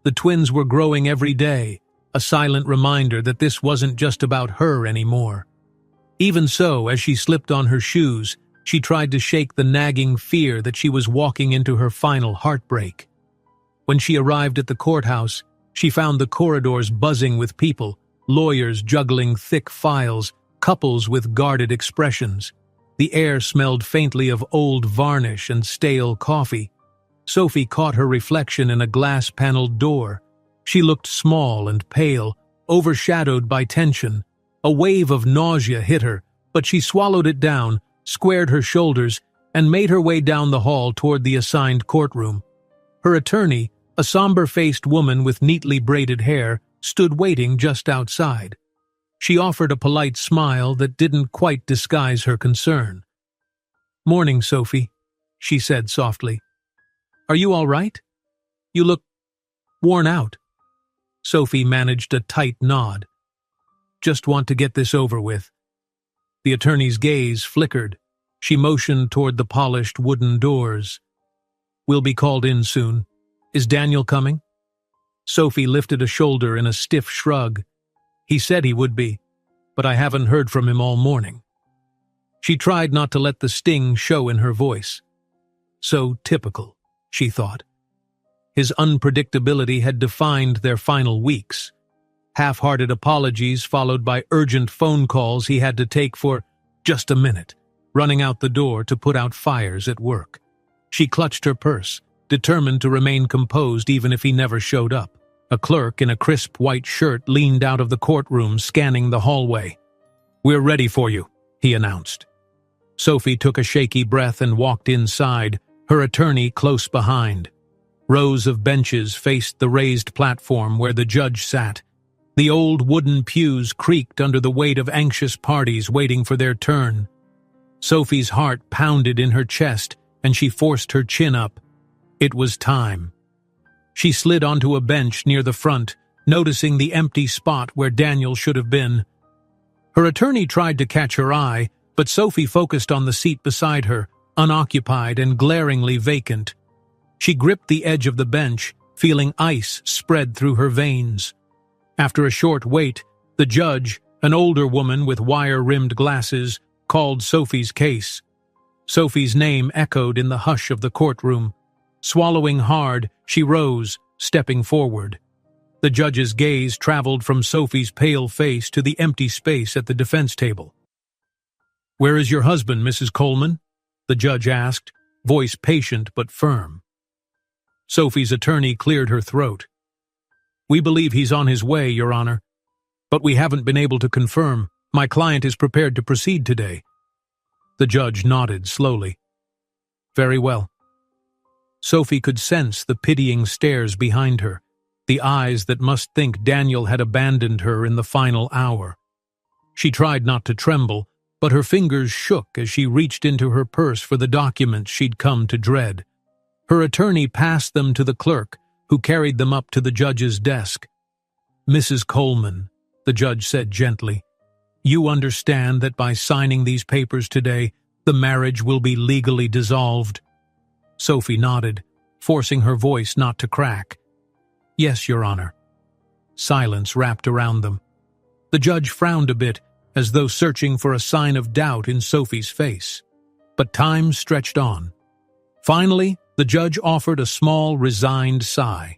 The twins were growing every day, a silent reminder that this wasn't just about her anymore. Even so, as she slipped on her shoes, she tried to shake the nagging fear that she was walking into her final heartbreak. When she arrived at the courthouse, she found the corridors buzzing with people, lawyers juggling thick files, couples with guarded expressions. The air smelled faintly of old varnish and stale coffee. Sophie caught her reflection in a glass-paneled door. She looked small and pale, overshadowed by tension. A wave of nausea hit her, but she swallowed it down, squared her shoulders, and made her way down the hall toward the assigned courtroom. Her attorney, a somber-faced woman with neatly braided hair, stood waiting just outside. She offered a polite smile that didn't quite disguise her concern. "Morning, Sophie," she said softly. "Are you all right? You look worn out." Sophie managed a tight nod. "Just want to get this over with." The attorney's gaze flickered. She motioned toward the polished wooden doors. "We'll be called in soon. Is Daniel coming?" Sophie lifted a shoulder in a stiff shrug. "He said he would be, but I haven't heard from him all morning." She tried not to let the sting show in her voice. So typical, she thought. His unpredictability had defined their final weeks. Half-hearted apologies followed by urgent phone calls he had to take for just a minute, running out the door to put out fires at work. She clutched her purse, determined to remain composed even if he never showed up. A clerk in a crisp white shirt leaned out of the courtroom, scanning the hallway. "We're ready for you," he announced. Sophie took a shaky breath and walked inside, her attorney close behind. Rows of benches faced the raised platform where the judge sat. The old wooden pews creaked under the weight of anxious parties waiting for their turn. Sophie's heart pounded in her chest, and she forced her chin up. It was time. She slid onto a bench near the front, noticing the empty spot where Daniel should have been. Her attorney tried to catch her eye, but Sophie focused on the seat beside her, unoccupied and glaringly vacant. She gripped the edge of the bench, feeling ice spread through her veins. After a short wait, the judge, an older woman with wire-rimmed glasses, called Sophie's case. Sophie's name echoed in the hush of the courtroom. Swallowing hard, she rose, stepping forward. The judge's gaze traveled from Sophie's pale face to the empty space at the defense table. "Where is your husband, Mrs. Coleman?" the judge asked, voice patient but firm. Sophie's attorney cleared her throat. "We believe he's on his way, Your Honor, but we haven't been able to confirm. My client is prepared to proceed today." The judge nodded slowly. "Very well." Sophie could sense the pitying stares behind her, the eyes that must think Daniel had abandoned her in the final hour. She tried not to tremble, but her fingers shook as she reached into her purse for the documents she'd come to dread. Her attorney passed them to the clerk, who carried them up to the judge's desk. "Mrs. Coleman," the judge said gently, "you understand that by signing these papers today, the marriage will be legally dissolved?" Sophie nodded, forcing her voice not to crack. "Yes, Your Honor." Silence wrapped around them. The judge frowned a bit, as though searching for a sign of doubt in Sophie's face. But time stretched on. Finally, the judge offered a small, resigned sigh.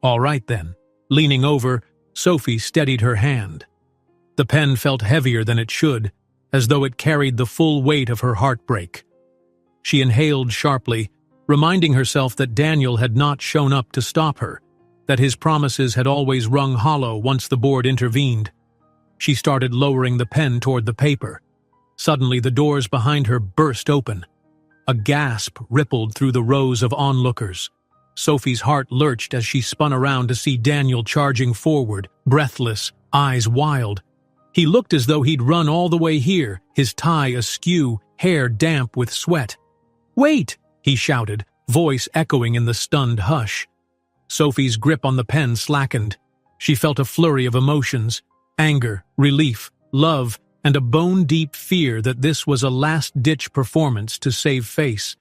"All right, then." Leaning over, Sophie steadied her hand. The pen felt heavier than it should, as though it carried the full weight of her heartbreak. She inhaled sharply, reminding herself that Daniel had not shown up to stop her, that his promises had always rung hollow once the board intervened. She started lowering the pen toward the paper. Suddenly, the doors behind her burst open. A gasp rippled through the rows of onlookers. Sophie's heart lurched as she spun around to see Daniel charging forward, breathless, eyes wild. He looked as though he'd run all the way here, his tie askew, hair damp with sweat. "Wait!" he shouted, voice echoing in the stunned hush. Sophie's grip on the pen slackened. She felt a flurry of emotions, anger, relief, love, and a bone-deep fear that this was a last-ditch performance to save face.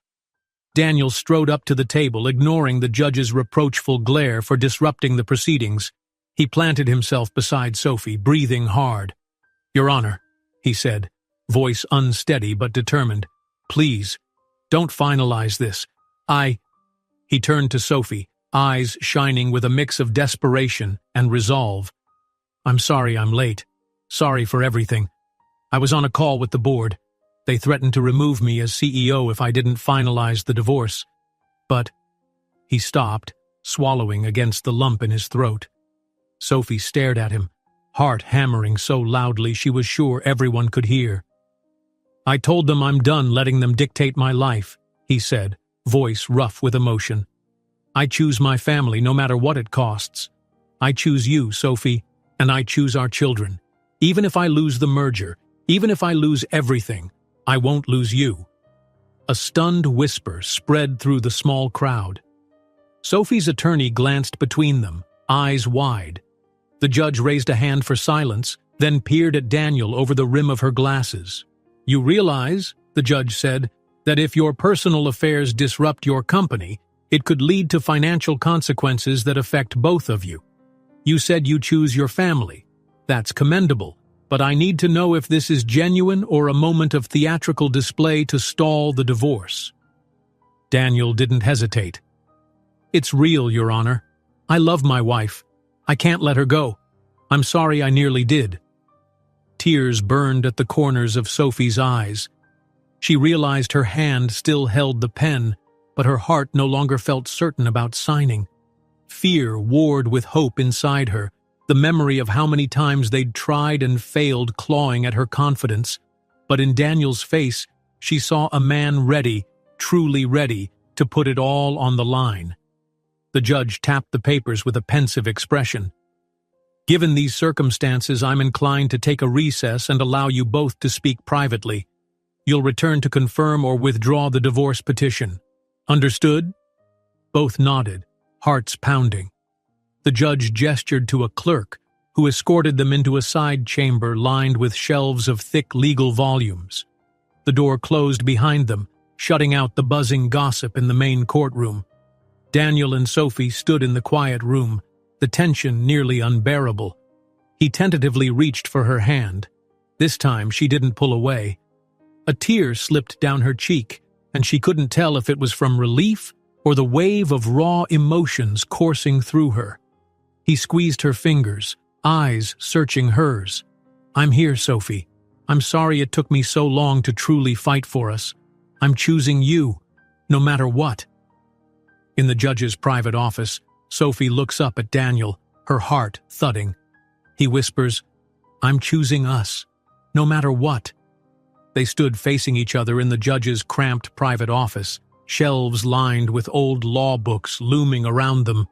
Daniel strode up to the table, ignoring the judge's reproachful glare for disrupting the proceedings. He planted himself beside Sophie, breathing hard. "Your Honor," he said, voice unsteady but determined, "please, don't finalize this. He turned to Sophie, eyes shining with a mix of desperation and resolve. "I'm sorry I'm late. Sorry for everything. I was on a call with the board. They threatened to remove me as CEO if I didn't finalize the divorce. But—" He stopped, swallowing against the lump in his throat. Sophie stared at him, heart hammering so loudly she was sure everyone could hear. "I told them I'm done letting them dictate my life," he said, voice rough with emotion. "I choose my family no matter what it costs. I choose you, Sophie, and I choose our children. Even if I lose the merger, even if I lose everything, I won't lose you." A stunned whisper spread through the small crowd. Sophie's attorney glanced between them, eyes wide. The judge raised a hand for silence, then peered at Daniel over the rim of her glasses. "You realize," the judge said, "that if your personal affairs disrupt your company, it could lead to financial consequences that affect both of you. You said you choose your family. That's commendable, but I need to know if this is genuine or a moment of theatrical display to stall the divorce." Daniel didn't hesitate. "It's real, Your Honor. I love my wife. I can't let her go. I'm sorry I nearly did." Tears burned at the corners of Sophie's eyes. She realized her hand still held the pen, but her heart no longer felt certain about signing. Fear warred with hope inside her, the memory of how many times they'd tried and failed clawing at her confidence. But in Daniel's face, she saw a man ready, truly ready, to put it all on the line. The judge tapped the papers with a pensive expression. "Given these circumstances, I'm inclined to take a recess and allow you both to speak privately. You'll return to confirm or withdraw the divorce petition. Understood?" Both nodded, hearts pounding. The judge gestured to a clerk, who escorted them into a side chamber lined with shelves of thick legal volumes. The door closed behind them, shutting out the buzzing gossip in the main courtroom. Daniel and Sophie stood in the quiet room, the tension nearly unbearable. He tentatively reached for her hand. This time she didn't pull away. A tear slipped down her cheek, and she couldn't tell if it was from relief or the wave of raw emotions coursing through her. He squeezed her fingers, eyes searching hers. "I'm here, Sophie. I'm sorry it took me so long to truly fight for us. I'm choosing you, no matter what." In the judge's private office, Sophie looks up at Daniel, her heart thudding. He whispers, "I'm choosing us, no matter what." They stood facing each other in the judge's cramped private office, shelves lined with old law books looming around them.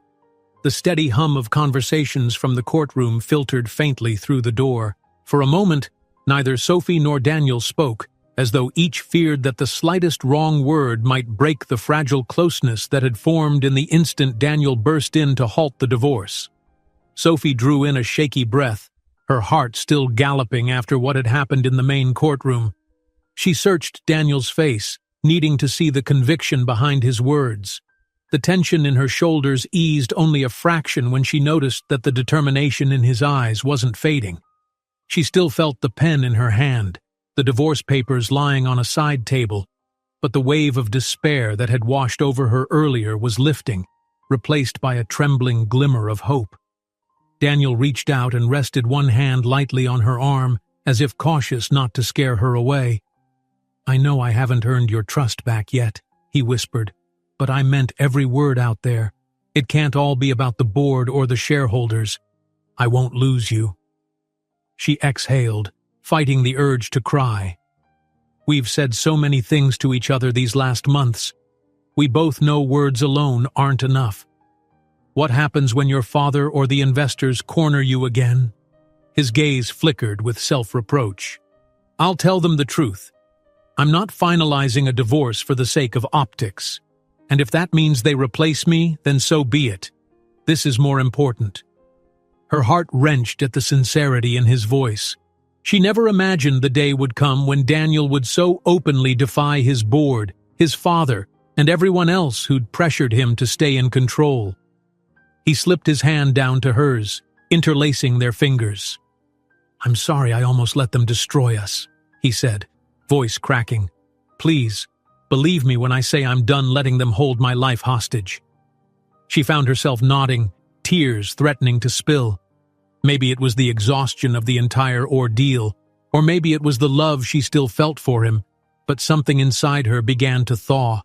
The steady hum of conversations from the courtroom filtered faintly through the door. For a moment, neither Sophie nor Daniel spoke, as though each feared that the slightest wrong word might break the fragile closeness that had formed in the instant Daniel burst in to halt the divorce. Sophie drew in a shaky breath, her heart still galloping after what had happened in the main courtroom. She searched Daniel's face, needing to see the conviction behind his words. The tension in her shoulders eased only a fraction when she noticed that the determination in his eyes wasn't fading. She still felt the pen in her hand, the divorce papers lying on a side table, but the wave of despair that had washed over her earlier was lifting, replaced by a trembling glimmer of hope. Daniel reached out and rested one hand lightly on her arm, as if cautious not to scare her away. "I know I haven't earned your trust back yet," he whispered, "but I meant every word out there. It can't all be about the board or the shareholders. I won't lose you." She exhaled, fighting the urge to cry. "We've said so many things to each other these last months. We both know words alone aren't enough. What happens when your father or the investors corner you again?" His gaze flickered with self-reproach. "I'll tell them the truth. I'm not finalizing a divorce for the sake of optics. And if that means they replace me, then so be it. This is more important." Her heart wrenched at the sincerity in his voice. She never imagined the day would come when Daniel would so openly defy his board, his father, and everyone else who'd pressured him to stay in control. He slipped his hand down to hers, interlacing their fingers. "I'm sorry I almost let them destroy us," he said, voice cracking. "Please, believe me when I say I'm done letting them hold my life hostage." She found herself nodding, tears threatening to spill. Maybe it was the exhaustion of the entire ordeal, or maybe it was the love she still felt for him, but something inside her began to thaw.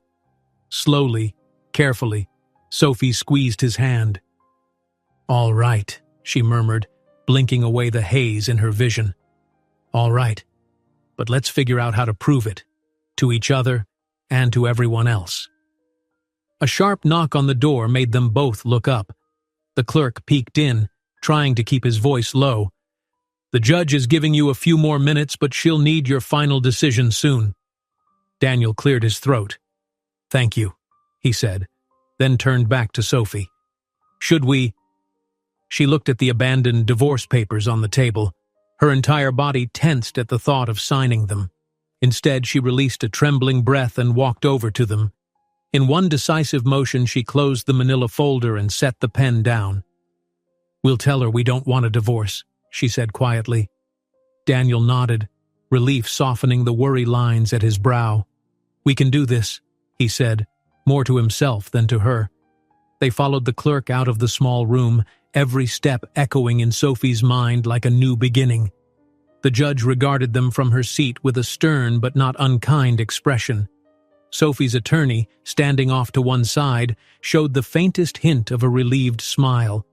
Slowly, carefully, Sophie squeezed his hand. "All right," she murmured, blinking away the haze in her vision. "All right, but let's figure out how to prove it, to each other and to everyone else." A sharp knock on the door made them both look up. The clerk peeked in, trying to keep his voice low. "The judge is giving you a few more minutes, but she'll need your final decision soon." Daniel cleared his throat. "Thank you," he said, then turned back to Sophie. "Should we—" She looked at the abandoned divorce papers on the table. Her entire body tensed at the thought of signing them. Instead, she released a trembling breath and walked over to them. In one decisive motion, she closed the manila folder and set the pen down. "We'll tell her we don't want a divorce," she said quietly. Daniel nodded, relief softening the worry lines at his brow. "We can do this," he said, more to himself than to her. They followed the clerk out of the small room, every step echoing in Sophie's mind like a new beginning. The judge regarded them from her seat with a stern but not unkind expression. Sophie's attorney, standing off to one side, showed the faintest hint of a relieved smile.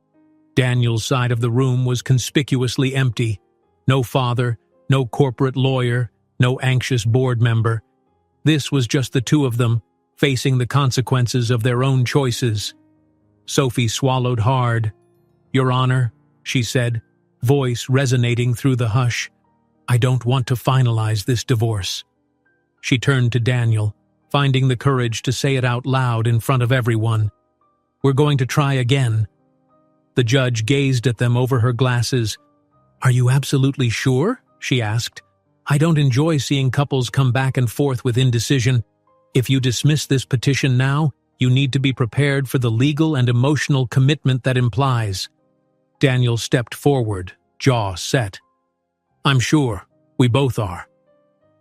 Daniel's side of the room was conspicuously empty. No father, no corporate lawyer, no anxious board member. This was just the two of them, facing the consequences of their own choices. Sophie swallowed hard. "Your Honor," she said, voice resonating through the hush, "I don't want to finalize this divorce." She turned to Daniel, finding the courage to say it out loud in front of everyone. "We're going to try again." The judge gazed at them over her glasses. "Are you absolutely sure?" she asked. "I don't enjoy seeing couples come back and forth with indecision. If you dismiss this petition now, you need to be prepared for the legal and emotional commitment that implies." Daniel stepped forward, jaw set. "I'm sure. We both are."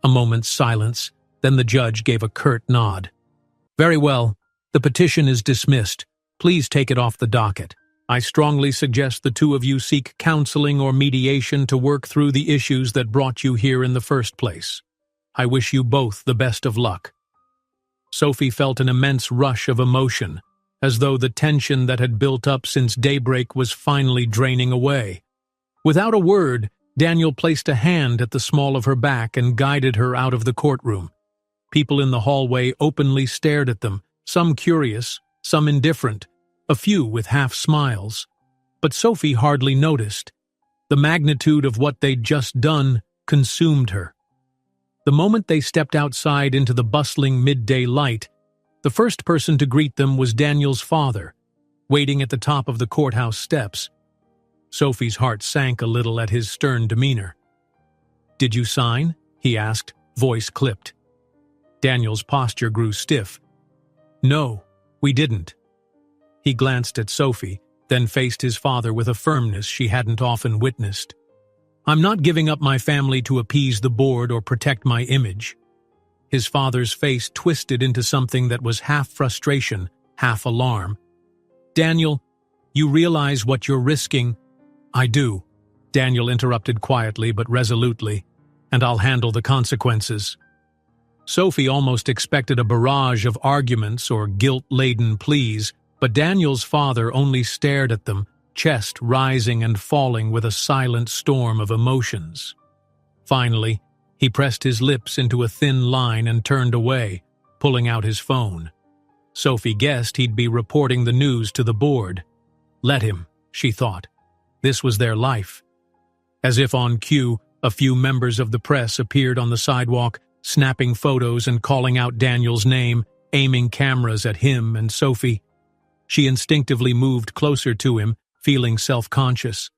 A moment's silence, then the judge gave a curt nod. "Very well. The petition is dismissed. Please take it off the docket. I strongly suggest the two of you seek counseling or mediation to work through the issues that brought you here in the first place. I wish you both the best of luck." Sophie felt an immense rush of emotion, as though the tension that had built up since daybreak was finally draining away. Without a word, Daniel placed a hand at the small of her back and guided her out of the courtroom. People in the hallway openly stared at them, some curious, some indifferent, a few with half smiles. But Sophie hardly noticed. The magnitude of what they'd just done consumed her. The moment they stepped outside into the bustling midday light, the first person to greet them was Daniel's father, waiting at the top of the courthouse steps. Sophie's heart sank a little at his stern demeanor. "Did you sign?" he asked, voice clipped. Daniel's posture grew stiff. "No, we didn't." He glanced at Sophie, then faced his father with a firmness she hadn't often witnessed. "I'm not giving up my family to appease the board or protect my image." His father's face twisted into something that was half frustration, half alarm. "Daniel, you realize what you're risking?" "I do," Daniel interrupted quietly but resolutely, "and I'll handle the consequences." Sophie almost expected a barrage of arguments or guilt-laden pleas, but Daniel's father only stared at them, chest rising and falling with a silent storm of emotions. Finally, he pressed his lips into a thin line and turned away, pulling out his phone. Sophie guessed he'd be reporting the news to the board. Let him, she thought. This was their life. As if on cue, a few members of the press appeared on the sidewalk, snapping photos and calling out Daniel's name, aiming cameras at him and Sophie. She instinctively moved closer to him, feeling self-conscious.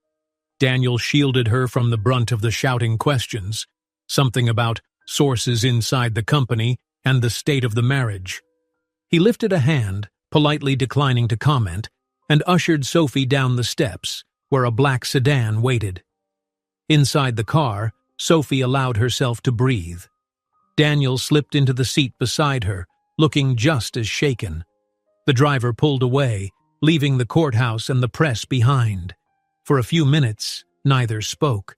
Daniel shielded her from the brunt of the shouting questions, something about sources inside the company and the state of the marriage. He lifted a hand, politely declining to comment, and ushered Sophie down the steps, where a black sedan waited. Inside the car, Sophie allowed herself to breathe. Daniel slipped into the seat beside her, looking just as shaken. The driver pulled away, leaving the courthouse and the press behind. For a few minutes, neither spoke.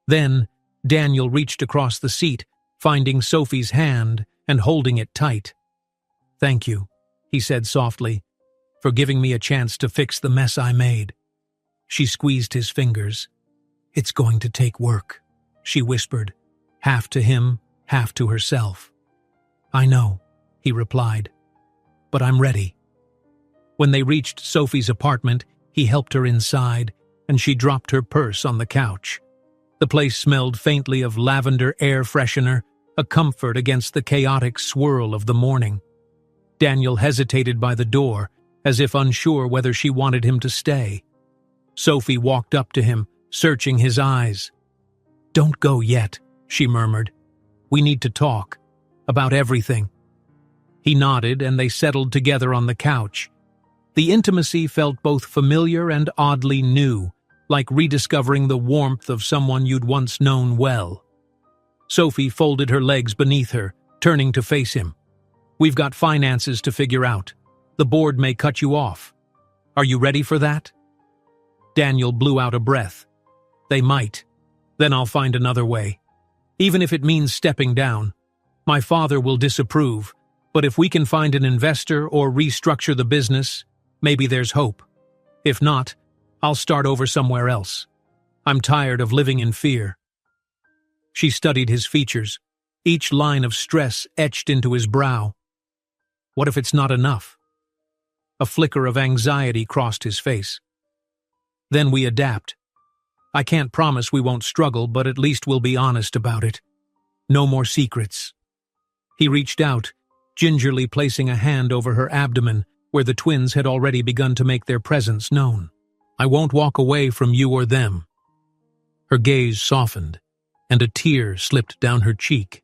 Then, Daniel reached across the seat, finding Sophie's hand and holding it tight. "Thank you," he said softly, "for giving me a chance to fix the mess I made." She squeezed his fingers. "It's going to take work," she whispered, half to him, half to herself. "I know," he replied, "but I'm ready." When they reached Sophie's apartment, he helped her inside, and she dropped her purse on the couch. The place smelled faintly of lavender air freshener, a comfort against the chaotic swirl of the morning. Daniel hesitated by the door, as if unsure whether she wanted him to stay. Sophie walked up to him, searching his eyes. "Don't go yet," she murmured. "We need to talk. About everything." He nodded, and they settled together on the couch. The intimacy felt both familiar and oddly new, like rediscovering the warmth of someone you'd once known well. Sophie folded her legs beneath her, turning to face him. "We've got finances to figure out. The board may cut you off. Are you ready for that?" Daniel blew out a breath. "They might. Then I'll find another way. Even if it means stepping down. My father will disapprove, but if we can find an investor or restructure the business, maybe there's hope. If not, I'll start over somewhere else. I'm tired of living in fear." She studied his features, each line of stress etched into his brow. What if it's not enough? A flicker of anxiety crossed his face. "Then we adapt. I can't promise we won't struggle, but at least we'll be honest about it. No more secrets." He reached out, gingerly placing a hand over her abdomen, where the twins had already begun to make their presence known. "I won't walk away from you or them." Her gaze softened, and a tear slipped down her cheek.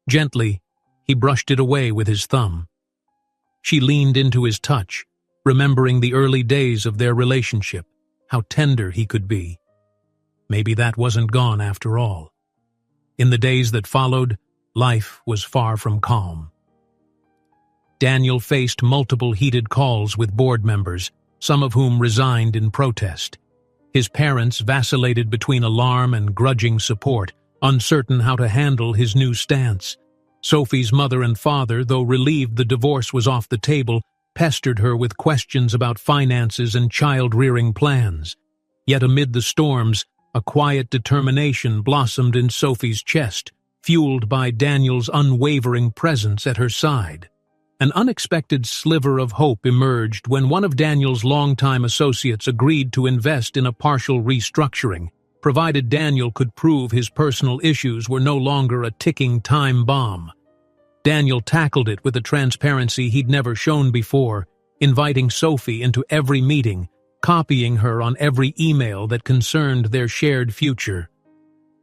Gently, he brushed it away with his thumb. She leaned into his touch, remembering the early days of their relationship, how tender he could be. Maybe that wasn't gone after all. In the days that followed, life was far from calm. Daniel faced multiple heated calls with board members, some of whom resigned in protest. His parents vacillated between alarm and grudging support, uncertain how to handle his new stance. Sophie's mother and father, though relieved the divorce was off the table, pestered her with questions about finances and child-rearing plans. Yet amid the storms, a quiet determination blossomed in Sophie's chest, fueled by Daniel's unwavering presence at her side. An unexpected sliver of hope emerged when one of Daniel's longtime associates agreed to invest in a partial restructuring, provided Daniel could prove his personal issues were no longer a ticking time bomb. Daniel tackled it with a transparency he'd never shown before, inviting Sophie into every meeting, copying her on every email that concerned their shared future.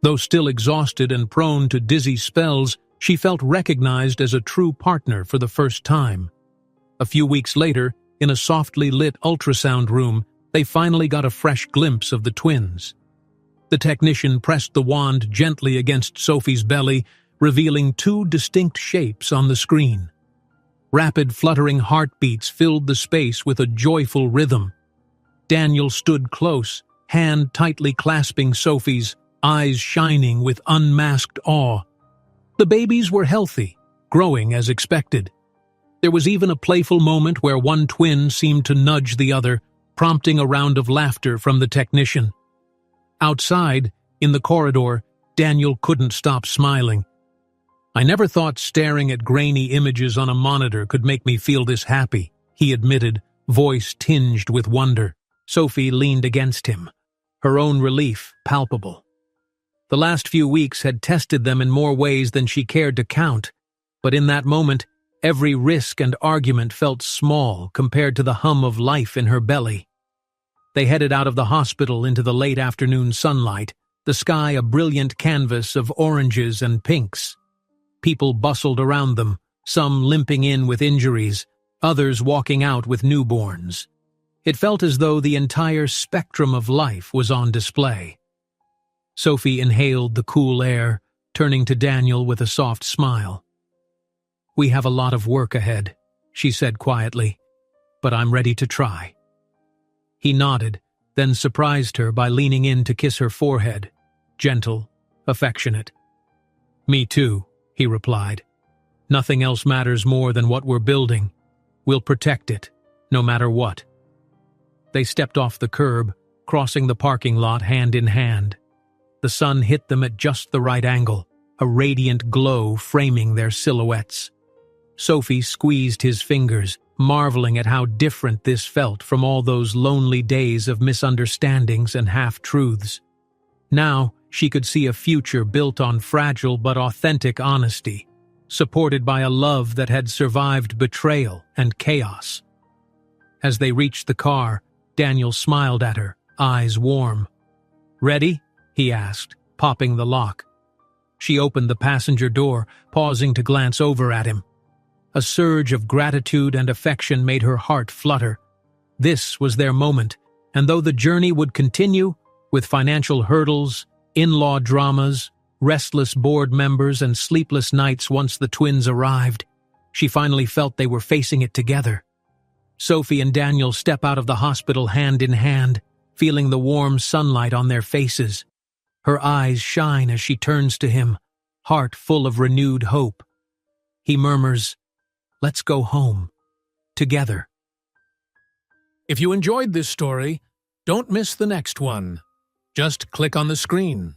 Though still exhausted and prone to dizzy spells, she felt recognized as a true partner for the first time. A few weeks later, in a softly lit ultrasound room, they finally got a fresh glimpse of the twins. The technician pressed the wand gently against Sophie's belly, revealing two distinct shapes on the screen. Rapid, fluttering heartbeats filled the space with a joyful rhythm. Daniel stood close, hand tightly clasping Sophie's, eyes shining with unmasked awe. The babies were healthy, growing as expected. There was even a playful moment where one twin seemed to nudge the other, prompting a round of laughter from the technician. Outside, in the corridor, Daniel couldn't stop smiling. "I never thought staring at grainy images on a monitor could make me feel this happy," he admitted, voice tinged with wonder. Sophie leaned against him, her own relief palpable. The last few weeks had tested them in more ways than she cared to count, but in that moment, every risk and argument felt small compared to the hum of life in her belly. They headed out of the hospital into the late afternoon sunlight, the sky a brilliant canvas of oranges and pinks. People bustled around them, some limping in with injuries, others walking out with newborns. It felt as though the entire spectrum of life was on display. Sophie inhaled the cool air, turning to Daniel with a soft smile. "We have a lot of work ahead," she said quietly, "but I'm ready to try." He nodded, then surprised her by leaning in to kiss her forehead. Gentle, affectionate. "Me too," he replied. "Nothing else matters more than what we're building. We'll protect it, no matter what." They stepped off the curb, crossing the parking lot hand in hand. The sun hit them at just the right angle, a radiant glow framing their silhouettes. Sophie squeezed his fingers, marveling at how different this felt from all those lonely days of misunderstandings and half-truths. Now she could see a future built on fragile but authentic honesty, supported by a love that had survived betrayal and chaos. As they reached the car, Daniel smiled at her, eyes warm. "Ready?" he asked, popping the lock. She opened the passenger door, pausing to glance over at him. A surge of gratitude and affection made her heart flutter. This was their moment, and though the journey would continue, with financial hurdles, in-law dramas, restless board members, and sleepless nights once the twins arrived, she finally felt they were facing it together. Sophie and Daniel step out of the hospital hand in hand, feeling the warm sunlight on their faces. Her eyes shine as she turns to him, heart full of renewed hope. He murmurs, "Let's go home. Together." If you enjoyed this story, don't miss the next one. Just click on the screen.